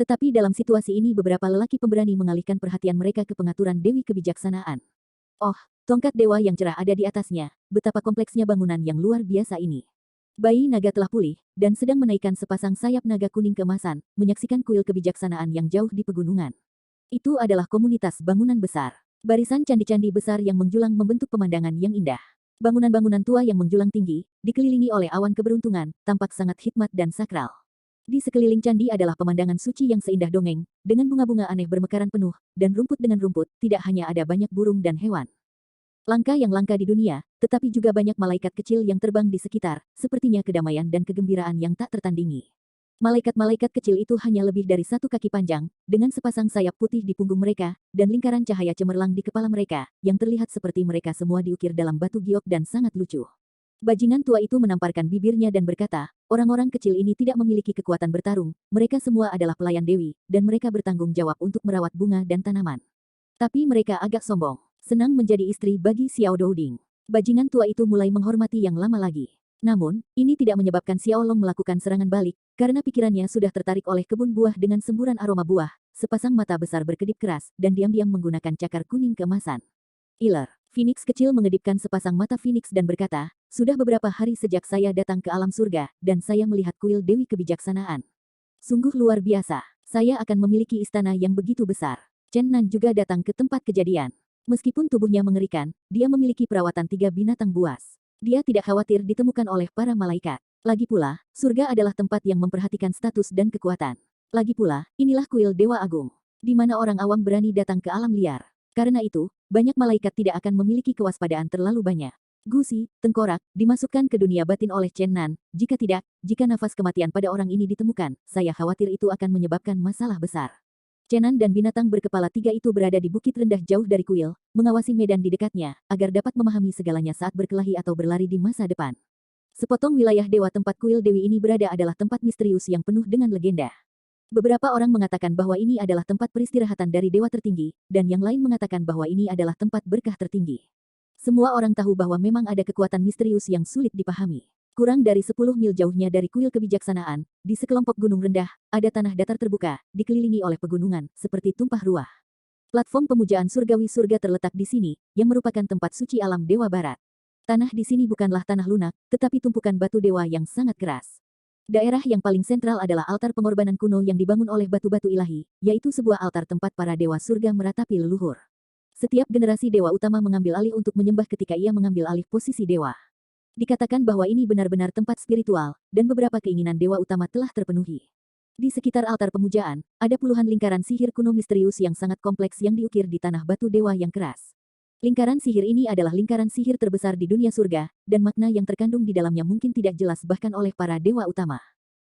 Tetapi dalam situasi ini beberapa lelaki pemberani mengalihkan perhatian mereka ke pengaturan Dewi Kebijaksanaan. Oh, tongkat dewa yang cerah ada di atasnya, betapa kompleksnya bangunan yang luar biasa ini. Bayi naga telah pulih, dan sedang menaikkan sepasang sayap naga kuning keemasan, menyaksikan kuil kebijaksanaan yang jauh di pegunungan. Itu adalah komunitas bangunan besar. Barisan candi-candi besar yang menjulang membentuk pemandangan yang indah. Bangunan-bangunan tua yang menjulang tinggi, dikelilingi oleh awan keberuntungan, tampak sangat hikmat dan sakral. Di sekeliling candi adalah pemandangan suci yang seindah dongeng, dengan bunga-bunga aneh bermekaran penuh, dan rumput dengan rumput, tidak hanya ada banyak burung dan hewan. Langka yang langka di dunia, tetapi juga banyak malaikat kecil yang terbang di sekitar, sepertinya kedamaian dan kegembiraan yang tak tertandingi. Malaikat-malaikat kecil itu hanya lebih dari 1 kaki panjang, dengan sepasang sayap putih di punggung mereka, dan lingkaran cahaya cemerlang di kepala mereka, yang terlihat seperti mereka semua diukir dalam batu giok dan sangat lucu. Bajingan tua itu menamparkan bibirnya dan berkata, orang-orang kecil ini tidak memiliki kekuatan bertarung, mereka semua adalah pelayan dewi, dan mereka bertanggung jawab untuk merawat bunga dan tanaman. Tapi mereka agak sombong, senang menjadi istri bagi Xiao Douding. Bajingan tua itu mulai menghormati yang lama lagi. Namun, ini tidak menyebabkan Xiao Long melakukan serangan balik, karena pikirannya sudah tertarik oleh kebun buah dengan semburan aroma buah, sepasang mata besar berkedip keras, dan diam-diam menggunakan cakar kuning keemasan. Iler, Phoenix kecil mengedipkan sepasang mata Phoenix dan berkata, sudah beberapa hari sejak saya datang ke alam surga, dan saya melihat kuil Dewi Kebijaksanaan. Sungguh luar biasa, saya akan memiliki istana yang begitu besar. Chen Nan juga datang ke tempat kejadian. Meskipun tubuhnya mengerikan, dia memiliki perawatan 3 binatang buas. Dia tidak khawatir ditemukan oleh para malaikat. Lagi pula, surga adalah tempat yang memperhatikan status dan kekuatan. Lagi pula, inilah kuil Dewa Agung, di mana orang awam berani datang ke alam liar. Karena itu, banyak malaikat tidak akan memiliki kewaspadaan terlalu banyak. Gusi, tengkorak, dimasukkan ke dunia batin oleh Chen Nan. Jika tidak, jika nafas kematian pada orang ini ditemukan, saya khawatir itu akan menyebabkan masalah besar. Chen Nan dan binatang berkepala 3 itu berada di bukit rendah jauh dari kuil, mengawasi medan di dekatnya, agar dapat memahami segalanya saat berkelahi atau berlari di masa depan. Sepotong wilayah dewa tempat kuil dewi ini berada adalah tempat misterius yang penuh dengan legenda. Beberapa orang mengatakan bahwa ini adalah tempat peristirahatan dari dewa tertinggi, dan yang lain mengatakan bahwa ini adalah tempat berkah tertinggi. Semua orang tahu bahwa memang ada kekuatan misterius yang sulit dipahami. Kurang dari 10 mil jauhnya dari kuil kebijaksanaan, di sekelompok gunung rendah, ada tanah datar terbuka, dikelilingi oleh pegunungan, seperti tumpah ruah. Platform pemujaan surgawi surga terletak di sini, yang merupakan tempat suci alam Dewa Barat. Tanah di sini bukanlah tanah lunak, tetapi tumpukan batu dewa yang sangat keras. Daerah yang paling sentral adalah altar pengorbanan kuno yang dibangun oleh batu-batu ilahi, yaitu sebuah altar tempat para dewa surga meratapi leluhur. Setiap generasi dewa utama mengambil alih untuk menyembah ketika ia mengambil alih posisi dewa. Dikatakan bahwa ini benar-benar tempat spiritual, dan beberapa keinginan dewa utama telah terpenuhi. Di sekitar altar pemujaan, ada puluhan lingkaran sihir kuno misterius yang sangat kompleks yang diukir di tanah batu dewa yang keras. Lingkaran sihir ini adalah lingkaran sihir terbesar di dunia surga, dan makna yang terkandung di dalamnya mungkin tidak jelas bahkan oleh para dewa utama.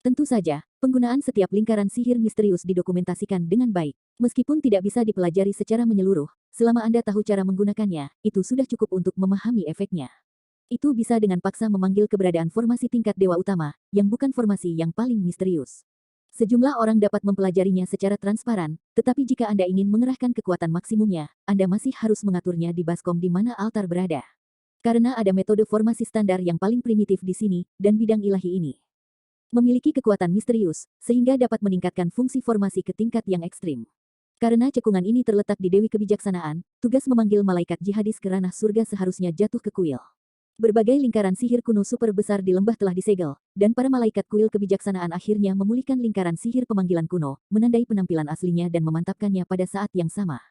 Tentu saja, penggunaan setiap lingkaran sihir misterius didokumentasikan dengan baik. Meskipun tidak bisa dipelajari secara menyeluruh, selama Anda tahu cara menggunakannya, itu sudah cukup untuk memahami efeknya. Itu bisa dengan paksa memanggil keberadaan formasi tingkat dewa utama, yang bukan formasi yang paling misterius. Sejumlah orang dapat mempelajarinya secara transparan, tetapi jika Anda ingin mengerahkan kekuatan maksimumnya, Anda masih harus mengaturnya di baskom di mana altar berada. Karena ada metode formasi standar yang paling primitif di sini, dan bidang ilahi ini memiliki kekuatan misterius, sehingga dapat meningkatkan fungsi formasi ke tingkat yang ekstrim. Karena cekungan ini terletak di Dewi Kebijaksanaan, tugas memanggil malaikat jihadis ke ranah surga seharusnya jatuh ke kuil. Berbagai lingkaran sihir kuno super besar di lembah telah disegel, dan para malaikat kuil kebijaksanaan akhirnya memulihkan lingkaran sihir pemanggilan kuno, menandai penampilan aslinya dan memantapkannya pada saat yang sama.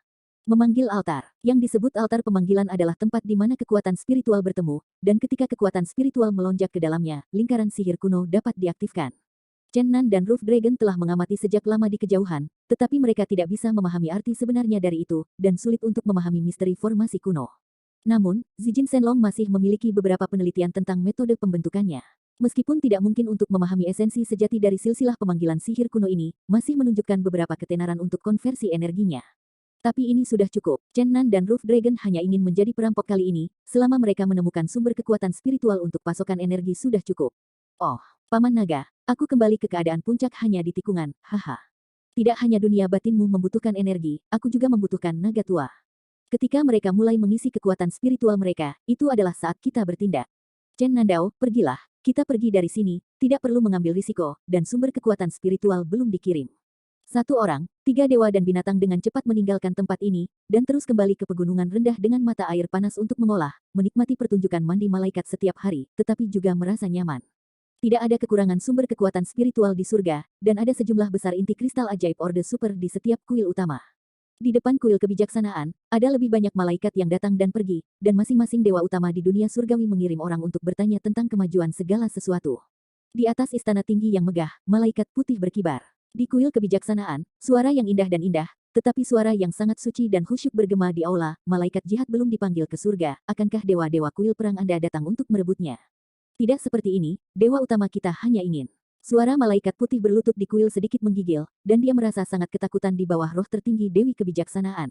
Memanggil altar. Yang disebut altar pemanggilan adalah tempat di mana kekuatan spiritual bertemu, dan ketika kekuatan spiritual melonjak ke dalamnya, lingkaran sihir kuno dapat diaktifkan. Chen Nan dan Roof Dragon telah mengamati sejak lama di kejauhan, tetapi mereka tidak bisa memahami arti sebenarnya dari itu, dan sulit untuk memahami misteri formasi kuno. Namun, Zijin Shenlong masih memiliki beberapa penelitian tentang metode pembentukannya. Meskipun tidak mungkin untuk memahami esensi sejati dari silsilah pemanggilan sihir kuno ini, masih menunjukkan beberapa ketenaran untuk konversi energinya. Tapi ini sudah cukup. Chen Nan dan Roof Dragon hanya ingin menjadi perampok kali ini, selama mereka menemukan sumber kekuatan spiritual untuk pasokan energi sudah cukup. Oh, Paman Naga, aku kembali ke keadaan puncak hanya di tikungan, haha. Tidak hanya dunia batinmu membutuhkan energi, aku juga membutuhkan naga tua. Ketika mereka mulai mengisi kekuatan spiritual mereka, itu adalah saat kita bertindak. Chen Nandao, pergilah, kita pergi dari sini, tidak perlu mengambil risiko, dan sumber kekuatan spiritual belum dikirim. Satu orang, 3 dewa dan binatang dengan cepat meninggalkan tempat ini, dan terus kembali ke pegunungan rendah dengan mata air panas untuk mengolah, menikmati pertunjukan mandi malaikat setiap hari, tetapi juga merasa nyaman. Tidak ada kekurangan sumber kekuatan spiritual di surga, dan ada sejumlah besar inti kristal ajaib Orde Super di setiap kuil utama. Di depan kuil kebijaksanaan, ada lebih banyak malaikat yang datang dan pergi, dan masing-masing dewa utama di dunia surgawi mengirim orang untuk bertanya tentang kemajuan segala sesuatu. Di atas istana tinggi yang megah, malaikat putih berkibar. Di kuil kebijaksanaan, suara yang indah dan indah, tetapi suara yang sangat suci dan khusyuk bergema di aula, malaikat jihad belum dipanggil ke surga, akankah dewa-dewa kuil perang Anda datang untuk merebutnya? Tidak seperti ini, dewa utama kita hanya ingin. Suara malaikat putih berlutut di kuil sedikit menggigil, dan dia merasa sangat ketakutan di bawah roh tertinggi Dewi Kebijaksanaan.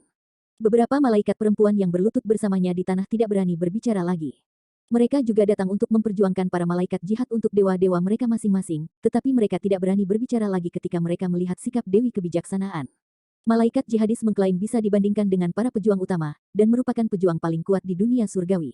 Beberapa malaikat perempuan yang berlutut bersamanya di tanah tidak berani berbicara lagi. Mereka juga datang untuk memperjuangkan para malaikat jihad untuk dewa-dewa mereka masing-masing, tetapi mereka tidak berani berbicara lagi ketika mereka melihat sikap Dewi Kebijaksanaan. Malaikat jihadis mengklaim bisa dibandingkan dengan para pejuang utama, dan merupakan pejuang paling kuat di dunia surgawi.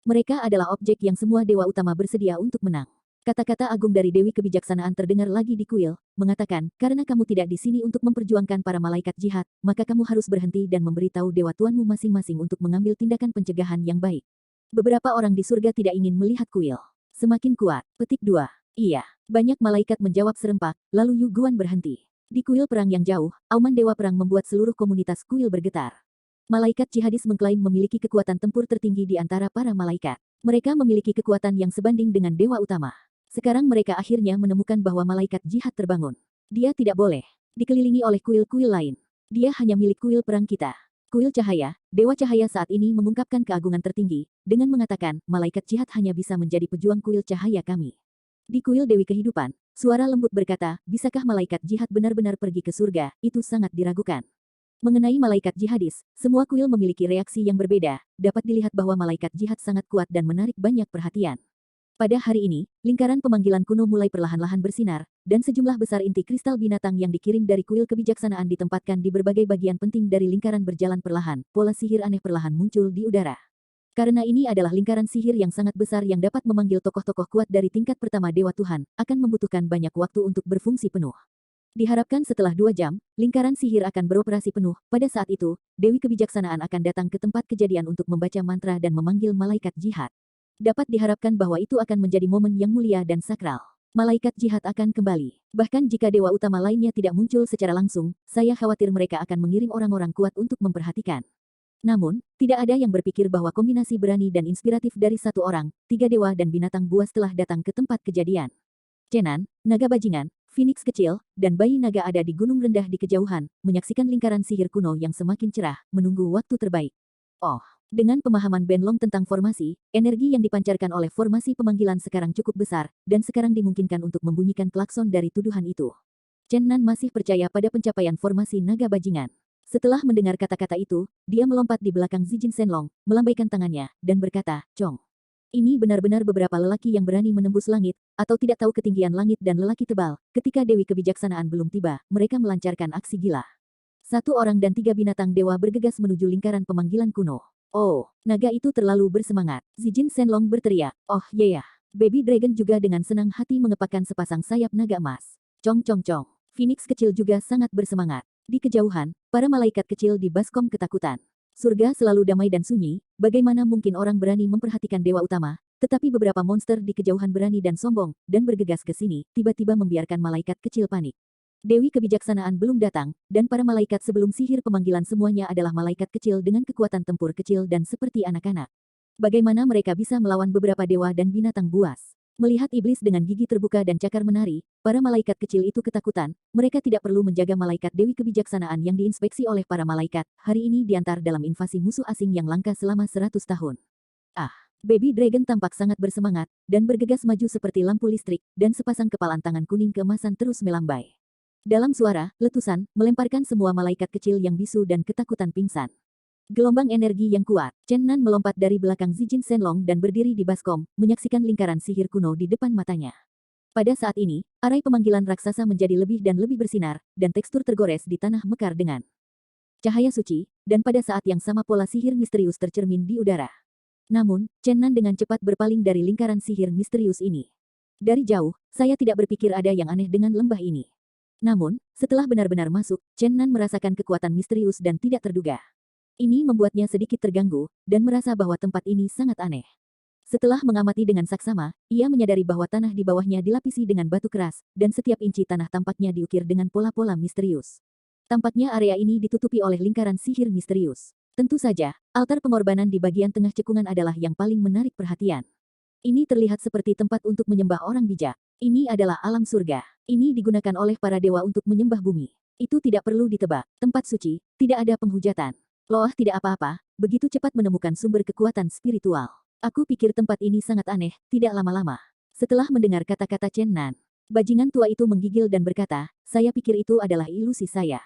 Mereka adalah objek yang semua dewa utama bersedia untuk menang. Kata-kata agung dari Dewi Kebijaksanaan terdengar lagi di kuil, mengatakan, karena kamu tidak di sini untuk memperjuangkan para malaikat jihad, maka kamu harus berhenti dan memberitahu dewa tuanmu masing-masing untuk mengambil tindakan pencegahan yang baik. Beberapa orang di surga tidak ingin melihat kuil semakin kuat. Petik 2. Iya. Banyak malaikat menjawab serempak, lalu Yu Guan berhenti. Di kuil perang yang jauh, auman dewa perang membuat seluruh komunitas kuil bergetar. Malaikat jihadis mengklaim memiliki kekuatan tempur tertinggi di antara para malaikat. Mereka memiliki kekuatan yang sebanding dengan dewa utama. Sekarang mereka akhirnya menemukan bahwa malaikat jihad terbangun. Dia tidak boleh dikelilingi oleh kuil-kuil lain. Dia hanya milik kuil perang kita. Kuil cahaya, dewa cahaya saat ini mengungkapkan keagungan tertinggi, dengan mengatakan, malaikat jihad hanya bisa menjadi pejuang kuil cahaya kami. Di kuil Dewi Kehidupan, suara lembut berkata, bisakah malaikat jihad benar-benar pergi ke surga, itu sangat diragukan. Mengenai malaikat jihadis, semua kuil memiliki reaksi yang berbeda, dapat dilihat bahwa malaikat jihad sangat kuat dan menarik banyak perhatian. Pada hari ini, lingkaran pemanggilan kuno mulai perlahan-lahan bersinar, dan sejumlah besar inti kristal binatang yang dikirim dari kuil kebijaksanaan ditempatkan di berbagai bagian penting dari lingkaran berjalan perlahan, pola sihir aneh perlahan muncul di udara. Karena ini adalah lingkaran sihir yang sangat besar yang dapat memanggil tokoh-tokoh kuat dari tingkat pertama Dewa Tuhan, akan membutuhkan banyak waktu untuk berfungsi penuh. Diharapkan setelah 2 jam, lingkaran sihir akan beroperasi penuh. Pada saat itu, Dewi Kebijaksanaan akan datang ke tempat kejadian untuk membaca mantra dan memanggil malaikat jihad. Dapat diharapkan bahwa itu akan menjadi momen yang mulia dan sakral. Malaikat jihad akan kembali. Bahkan jika dewa utama lainnya tidak muncul secara langsung, saya khawatir mereka akan mengirim orang-orang kuat untuk memperhatikan. Namun, tidak ada yang berpikir bahwa kombinasi berani dan inspiratif dari satu orang, 3 dewa dan binatang buas telah datang ke tempat kejadian. Cenan, naga bajingan, Phoenix kecil, dan bayi naga ada di gunung rendah di kejauhan, menyaksikan lingkaran sihir kuno yang semakin cerah, menunggu waktu terbaik. Oh, dengan pemahaman Benlong tentang formasi, energi yang dipancarkan oleh formasi pemanggilan sekarang cukup besar, dan sekarang dimungkinkan untuk membunyikan klakson dari tuduhan itu. Chen Nan masih percaya pada pencapaian formasi naga bajingan. Setelah mendengar kata-kata itu, dia melompat di belakang Zijin Shenlong, melambaikan tangannya, dan berkata, Chong. Ini benar-benar beberapa lelaki yang berani menembus langit, atau tidak tahu ketinggian langit dan lelaki tebal. Ketika Dewi Kebijaksanaan belum tiba, mereka melancarkan aksi gila. 1 orang dan 3 binatang dewa bergegas menuju lingkaran pemanggilan kuno. Oh, naga itu terlalu bersemangat. Zijin Shenlong berteriak, oh yeah. Baby Dragon juga dengan senang hati mengepakkan sepasang sayap naga emas. Cong cong cong. Phoenix kecil juga sangat bersemangat. Di kejauhan, para malaikat kecil di baskom ketakutan. Surga selalu damai dan sunyi, bagaimana mungkin orang berani memperhatikan dewa utama, tetapi beberapa monster di kejauhan berani dan sombong, dan bergegas ke sini, tiba-tiba membiarkan malaikat kecil panik. Dewi kebijaksanaan belum datang, dan para malaikat sebelum sihir pemanggilan semuanya adalah malaikat kecil dengan kekuatan tempur kecil dan seperti anak-anak. Bagaimana mereka bisa melawan beberapa dewa dan binatang buas? Melihat iblis dengan gigi terbuka dan cakar menari, para malaikat kecil itu ketakutan, mereka tidak perlu menjaga malaikat Dewi kebijaksanaan yang diinspeksi oleh para malaikat, hari ini diantar dalam invasi musuh asing yang langka selama 100 tahun. Ah, Baby Dragon tampak sangat bersemangat, dan bergegas maju seperti lampu listrik, dan sepasang kepalan tangan kuning keemasan terus melambai. Dalam suara, letusan, melemparkan semua malaikat kecil yang bisu dan ketakutan pingsan. Gelombang energi yang kuat, Chen Nan melompat dari belakang Zijin Shenlong dan berdiri di baskom, menyaksikan lingkaran sihir kuno di depan matanya. Pada saat ini, arai pemanggilan raksasa menjadi lebih dan lebih bersinar, dan tekstur tergores di tanah mekar dengan cahaya suci, dan pada saat yang sama pola sihir misterius tercermin di udara. Namun, Chen Nan dengan cepat berpaling dari lingkaran sihir misterius ini. Dari jauh, saya tidak berpikir ada yang aneh dengan lembah ini. Namun, setelah benar-benar masuk, Chen Nan merasakan kekuatan misterius dan tidak terduga. Ini membuatnya sedikit terganggu, dan merasa bahwa tempat ini sangat aneh. Setelah mengamati dengan saksama, ia menyadari bahwa tanah di bawahnya dilapisi dengan batu keras, dan setiap inci tanah tampaknya diukir dengan pola-pola misterius. Tampaknya area ini ditutupi oleh lingkaran sihir misterius. Tentu saja, altar pengorbanan di bagian tengah cekungan adalah yang paling menarik perhatian. Ini terlihat seperti tempat untuk menyembah orang bijak. Ini adalah alam surga. Ini digunakan oleh para dewa untuk menyembah bumi. Itu tidak perlu ditebak. Tempat suci, tidak ada penghujatan. Loh, tidak apa-apa, begitu cepat menemukan sumber kekuatan spiritual. Aku pikir tempat ini sangat aneh, tidak lama-lama. Setelah mendengar kata-kata Chen Nan, bajingan tua itu menggigil dan berkata, saya pikir itu adalah ilusi saya.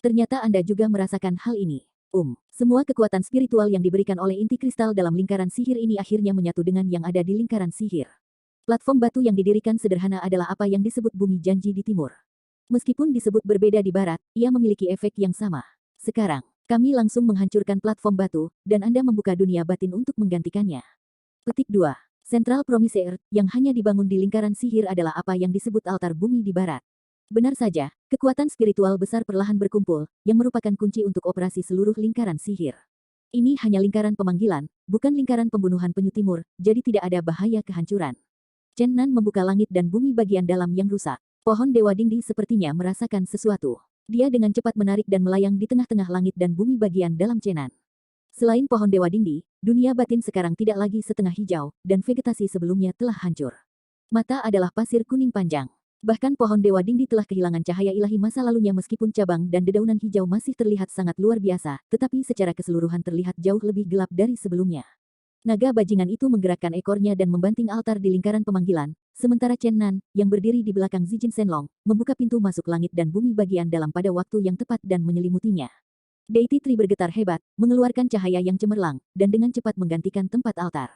Ternyata Anda juga merasakan hal ini. Semua kekuatan spiritual yang diberikan oleh inti kristal dalam lingkaran sihir ini akhirnya menyatu dengan yang ada di lingkaran sihir. Platform batu yang didirikan sederhana adalah apa yang disebut bumi janji di timur. Meskipun disebut berbeda di barat, ia memiliki efek yang sama. Sekarang, kami langsung menghancurkan platform batu, dan Anda membuka dunia batin untuk menggantikannya. Petik 2. Central Promise, yang hanya dibangun di lingkaran sihir adalah apa yang disebut altar bumi di barat. Benar saja, kekuatan spiritual besar perlahan berkumpul, yang merupakan kunci untuk operasi seluruh lingkaran sihir. Ini hanya lingkaran pemanggilan, bukan lingkaran pembunuhan penyu timur, jadi tidak ada bahaya kehancuran. Chen Nan membuka langit dan bumi bagian dalam yang rusak. Pohon Dewa Dingdi sepertinya merasakan sesuatu. Dia dengan cepat menarik dan melayang di tengah-tengah langit dan bumi bagian dalam Chen Nan. Selain pohon Dewa Dingdi, dunia batin sekarang tidak lagi setengah hijau, dan vegetasi sebelumnya telah hancur. Mata adalah pasir kuning panjang. Bahkan pohon Dewa Dingdi telah kehilangan cahaya ilahi masa lalunya meskipun cabang dan dedaunan hijau masih terlihat sangat luar biasa, tetapi secara keseluruhan terlihat jauh lebih gelap dari sebelumnya. Naga bajingan itu menggerakkan ekornya dan membanting altar di lingkaran pemanggilan, sementara Chen Nan, yang berdiri di belakang Zijin Shenlong, membuka pintu masuk langit dan bumi bagian dalam pada waktu yang tepat dan menyelimutinya. Deity Tree bergetar hebat, mengeluarkan cahaya yang cemerlang, dan dengan cepat menggantikan tempat altar.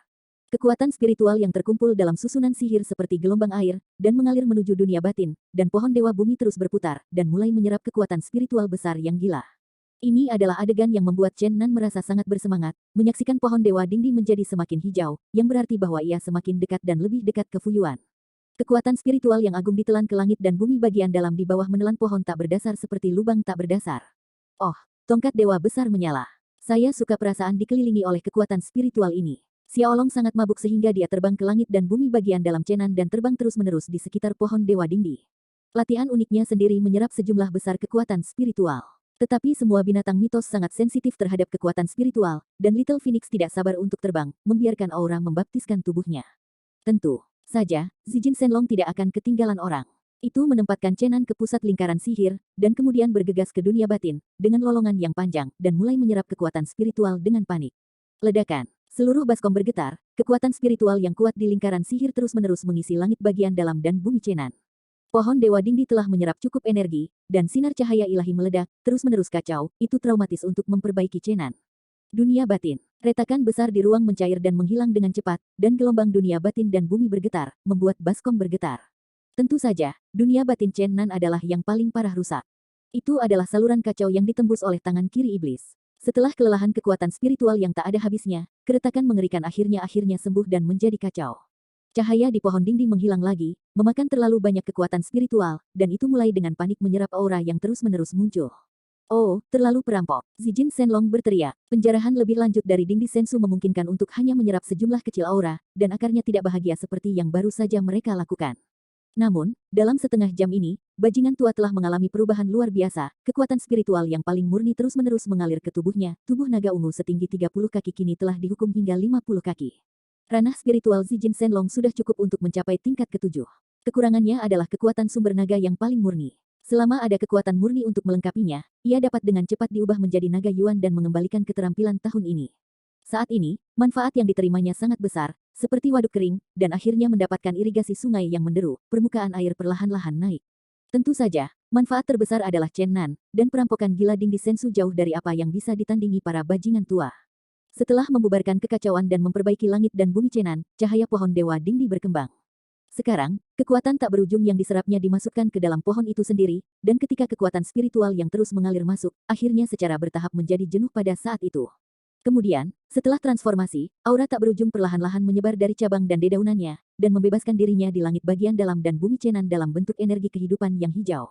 Kekuatan spiritual yang terkumpul dalam susunan sihir seperti gelombang air, dan mengalir menuju dunia batin, dan pohon Dewa Bumi terus berputar, dan mulai menyerap kekuatan spiritual besar yang gila. Ini adalah adegan yang membuat Chen Nan merasa sangat bersemangat, menyaksikan pohon Dewa Dingdi menjadi semakin hijau, yang berarti bahwa ia semakin dekat dan lebih dekat ke Fuyuan. Kekuatan spiritual yang agung ditelan ke langit dan bumi bagian dalam di bawah menelan pohon tak berdasar seperti lubang tak berdasar. Oh, tongkat dewa besar menyala. Saya suka perasaan dikelilingi oleh kekuatan spiritual ini. Xiaolong sangat mabuk sehingga dia terbang ke langit dan bumi bagian dalam Chen Nan dan terbang terus-menerus di sekitar pohon Dewa Dingdi. Latihan uniknya sendiri menyerap sejumlah besar kekuatan spiritual. Tetapi semua binatang mitos sangat sensitif terhadap kekuatan spiritual, dan Little Phoenix tidak sabar untuk terbang, membiarkan aura membaptiskan tubuhnya. Tentu saja, Zijin Shenlong tidak akan ketinggalan orang. Itu menempatkan Chen Nan ke pusat lingkaran sihir, dan kemudian bergegas ke dunia batin, dengan lolongan yang panjang, dan mulai menyerap kekuatan spiritual dengan panik. Ledakan. Seluruh baskom bergetar, kekuatan spiritual yang kuat di lingkaran sihir terus-menerus mengisi langit bagian dalam dan bumi Chen Nan. Pohon Dewa Dingdi telah menyerap cukup energi, dan sinar cahaya ilahi meledak, terus-menerus kacau, itu traumatis untuk memperbaiki Chen Nan. Dunia batin. Retakan besar di ruang mencair dan menghilang dengan cepat, dan gelombang dunia batin dan bumi bergetar, membuat baskom bergetar. Tentu saja, dunia batin Chen Nan adalah yang paling parah rusak. Itu adalah saluran kacau yang ditembus oleh tangan kiri iblis. Setelah kelelahan kekuatan spiritual yang tak ada habisnya, keretakan mengerikan akhirnya sembuh dan menjadi kacau. Cahaya di pohon dinding menghilang lagi, memakan terlalu banyak kekuatan spiritual, dan itu mulai dengan panik menyerap aura yang terus-menerus muncul. Oh, terlalu perampok. Zijin Shenlong berteriak. Penjarahan lebih lanjut dari Dingdi Sensu memungkinkan untuk hanya menyerap sejumlah kecil aura, dan akarnya tidak bahagia seperti yang baru saja mereka lakukan. Namun, dalam setengah jam ini, bajingan tua telah mengalami perubahan luar biasa. Kekuatan spiritual yang paling murni terus-menerus mengalir ke tubuhnya. Tubuh naga ungu setinggi 30 kaki kini telah dihukum hingga 50 kaki. Ranah spiritual Zijin Shenlong sudah cukup untuk mencapai tingkat ketujuh. Kekurangannya adalah kekuatan sumber naga yang paling murni. Selama ada kekuatan murni untuk melengkapinya, ia dapat dengan cepat diubah menjadi naga Yuan dan mengembalikan keterampilan tahun ini. Saat ini, manfaat yang diterimanya sangat besar, seperti waduk kering, dan akhirnya mendapatkan irigasi sungai yang menderu, permukaan air perlahan-lahan naik. Tentu saja, manfaat terbesar adalah Chen Nan, dan perampokan gila Dingdi Sensu jauh dari apa yang bisa ditandingi para bajingan tua. Setelah membubarkan kekacauan dan memperbaiki langit dan bumi Chen Nan, cahaya pohon dewa Dingdi berkembang. Sekarang, kekuatan tak berujung yang diserapnya dimasukkan ke dalam pohon itu sendiri, dan ketika kekuatan spiritual yang terus mengalir masuk, akhirnya secara bertahap menjadi jenuh pada saat itu. Kemudian, setelah transformasi, aura tak berujung perlahan-lahan menyebar dari cabang dan dedaunannya, dan membebaskan dirinya di langit bagian dalam dan bumi Chen Nan dalam bentuk energi kehidupan yang hijau.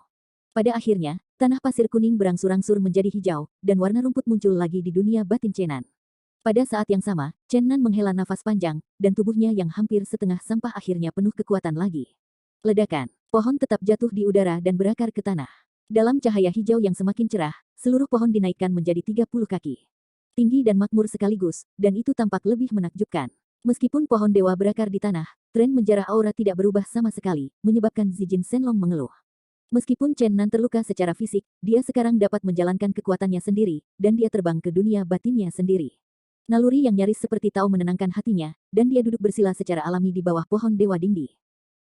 Pada akhirnya, tanah pasir kuning berangsur-angsur menjadi hijau, dan warna rumput muncul lagi di dunia batin Chen Nan. Pada saat yang sama, Chen Nan menghela nafas panjang, dan tubuhnya yang hampir setengah sampah akhirnya penuh kekuatan lagi. Ledakan, pohon tetap jatuh di udara dan berakar ke tanah. Dalam cahaya hijau yang semakin cerah, seluruh pohon dinaikkan menjadi 30 kaki. Tinggi dan makmur sekaligus, dan itu tampak lebih menakjubkan. Meskipun pohon dewa berakar di tanah, tren menjarah aura tidak berubah sama sekali, menyebabkan Zijin Shenlong mengeluh. Meskipun Chen Nan terluka secara fisik, dia sekarang dapat menjalankan kekuatannya sendiri, dan dia terbang ke dunia batinnya sendiri. Naluri yang nyaris seperti tahu menenangkan hatinya, dan dia duduk bersila secara alami di bawah pohon Dewa Dingdi.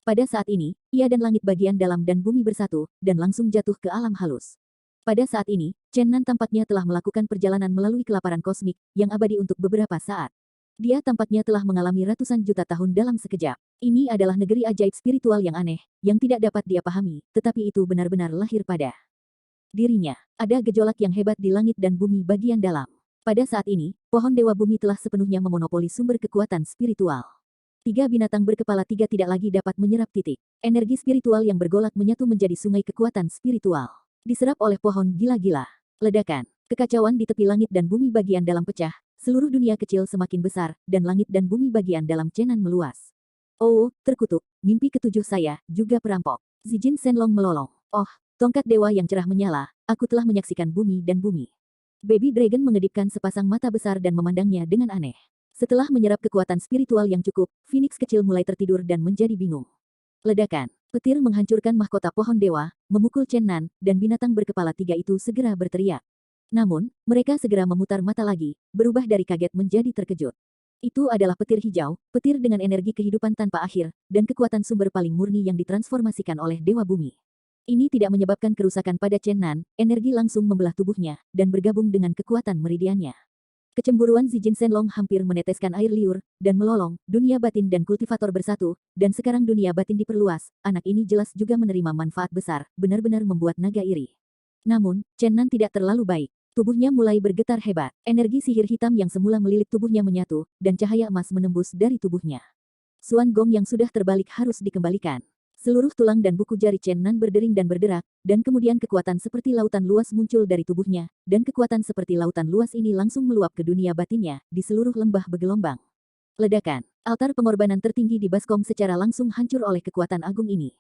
Pada saat ini, ia dan langit bagian dalam dan bumi bersatu, dan langsung jatuh ke alam halus. Pada saat ini, Chen Nan tampaknya telah melakukan perjalanan melalui kelaparan kosmik, yang abadi untuk beberapa saat. Dia tampaknya telah mengalami ratusan juta tahun dalam sekejap. Ini adalah negeri ajaib spiritual yang aneh, yang tidak dapat dia pahami, tetapi itu benar-benar lahir pada dirinya. Ada gejolak yang hebat di langit dan bumi bagian dalam. Pada saat ini, pohon Dewa Bumi telah sepenuhnya memonopoli sumber kekuatan spiritual. Tiga binatang berkepala tiga tidak lagi dapat menyerap titik. Energi spiritual yang bergolak menyatu menjadi sungai kekuatan spiritual. Diserap oleh pohon gila-gila. Ledakan, kekacauan di tepi langit dan bumi bagian dalam pecah, seluruh dunia kecil semakin besar, dan langit dan bumi bagian dalam Chen Nan meluas. Oh, terkutuk, mimpi ketujuh saya, juga perampok. Zijin Shenlong melolong. Oh, tongkat dewa yang cerah menyala, aku telah menyaksikan bumi dan bumi. Baby Dragon mengedipkan sepasang mata besar dan memandangnya dengan aneh. Setelah menyerap kekuatan spiritual yang cukup, Phoenix kecil mulai tertidur dan menjadi bingung. Ledakan, petir menghancurkan mahkota pohon dewa, memukul Chen Nan, dan binatang berkepala tiga itu segera berteriak. Namun, mereka segera memutar mata lagi, berubah dari kaget menjadi terkejut. Itu adalah petir hijau, petir dengan energi kehidupan tanpa akhir, dan kekuatan sumber paling murni yang ditransformasikan oleh Dewa Bumi. Ini tidak menyebabkan kerusakan pada Chen Nan, energi langsung membelah tubuhnya, dan bergabung dengan kekuatan meridiannya. Kecemburuan Zijin Shenlong hampir meneteskan air liur, dan melolong, dunia batin dan kultivator bersatu, dan sekarang dunia batin diperluas, anak ini jelas juga menerima manfaat besar, benar-benar membuat naga iri. Namun, Chen Nan tidak terlalu baik. Tubuhnya mulai bergetar hebat, energi sihir hitam yang semula melilit tubuhnya menyatu, dan cahaya emas menembus dari tubuhnya. Suan Gong yang sudah terbalik harus dikembalikan. Seluruh tulang dan buku jari Chen Nan berdering dan berderak, dan kemudian kekuatan seperti lautan luas muncul dari tubuhnya, dan kekuatan seperti lautan luas ini langsung meluap ke dunia batinnya, di seluruh lembah bergelombang. Ledakan, altar pengorbanan tertinggi di Baskom secara langsung hancur oleh kekuatan agung ini.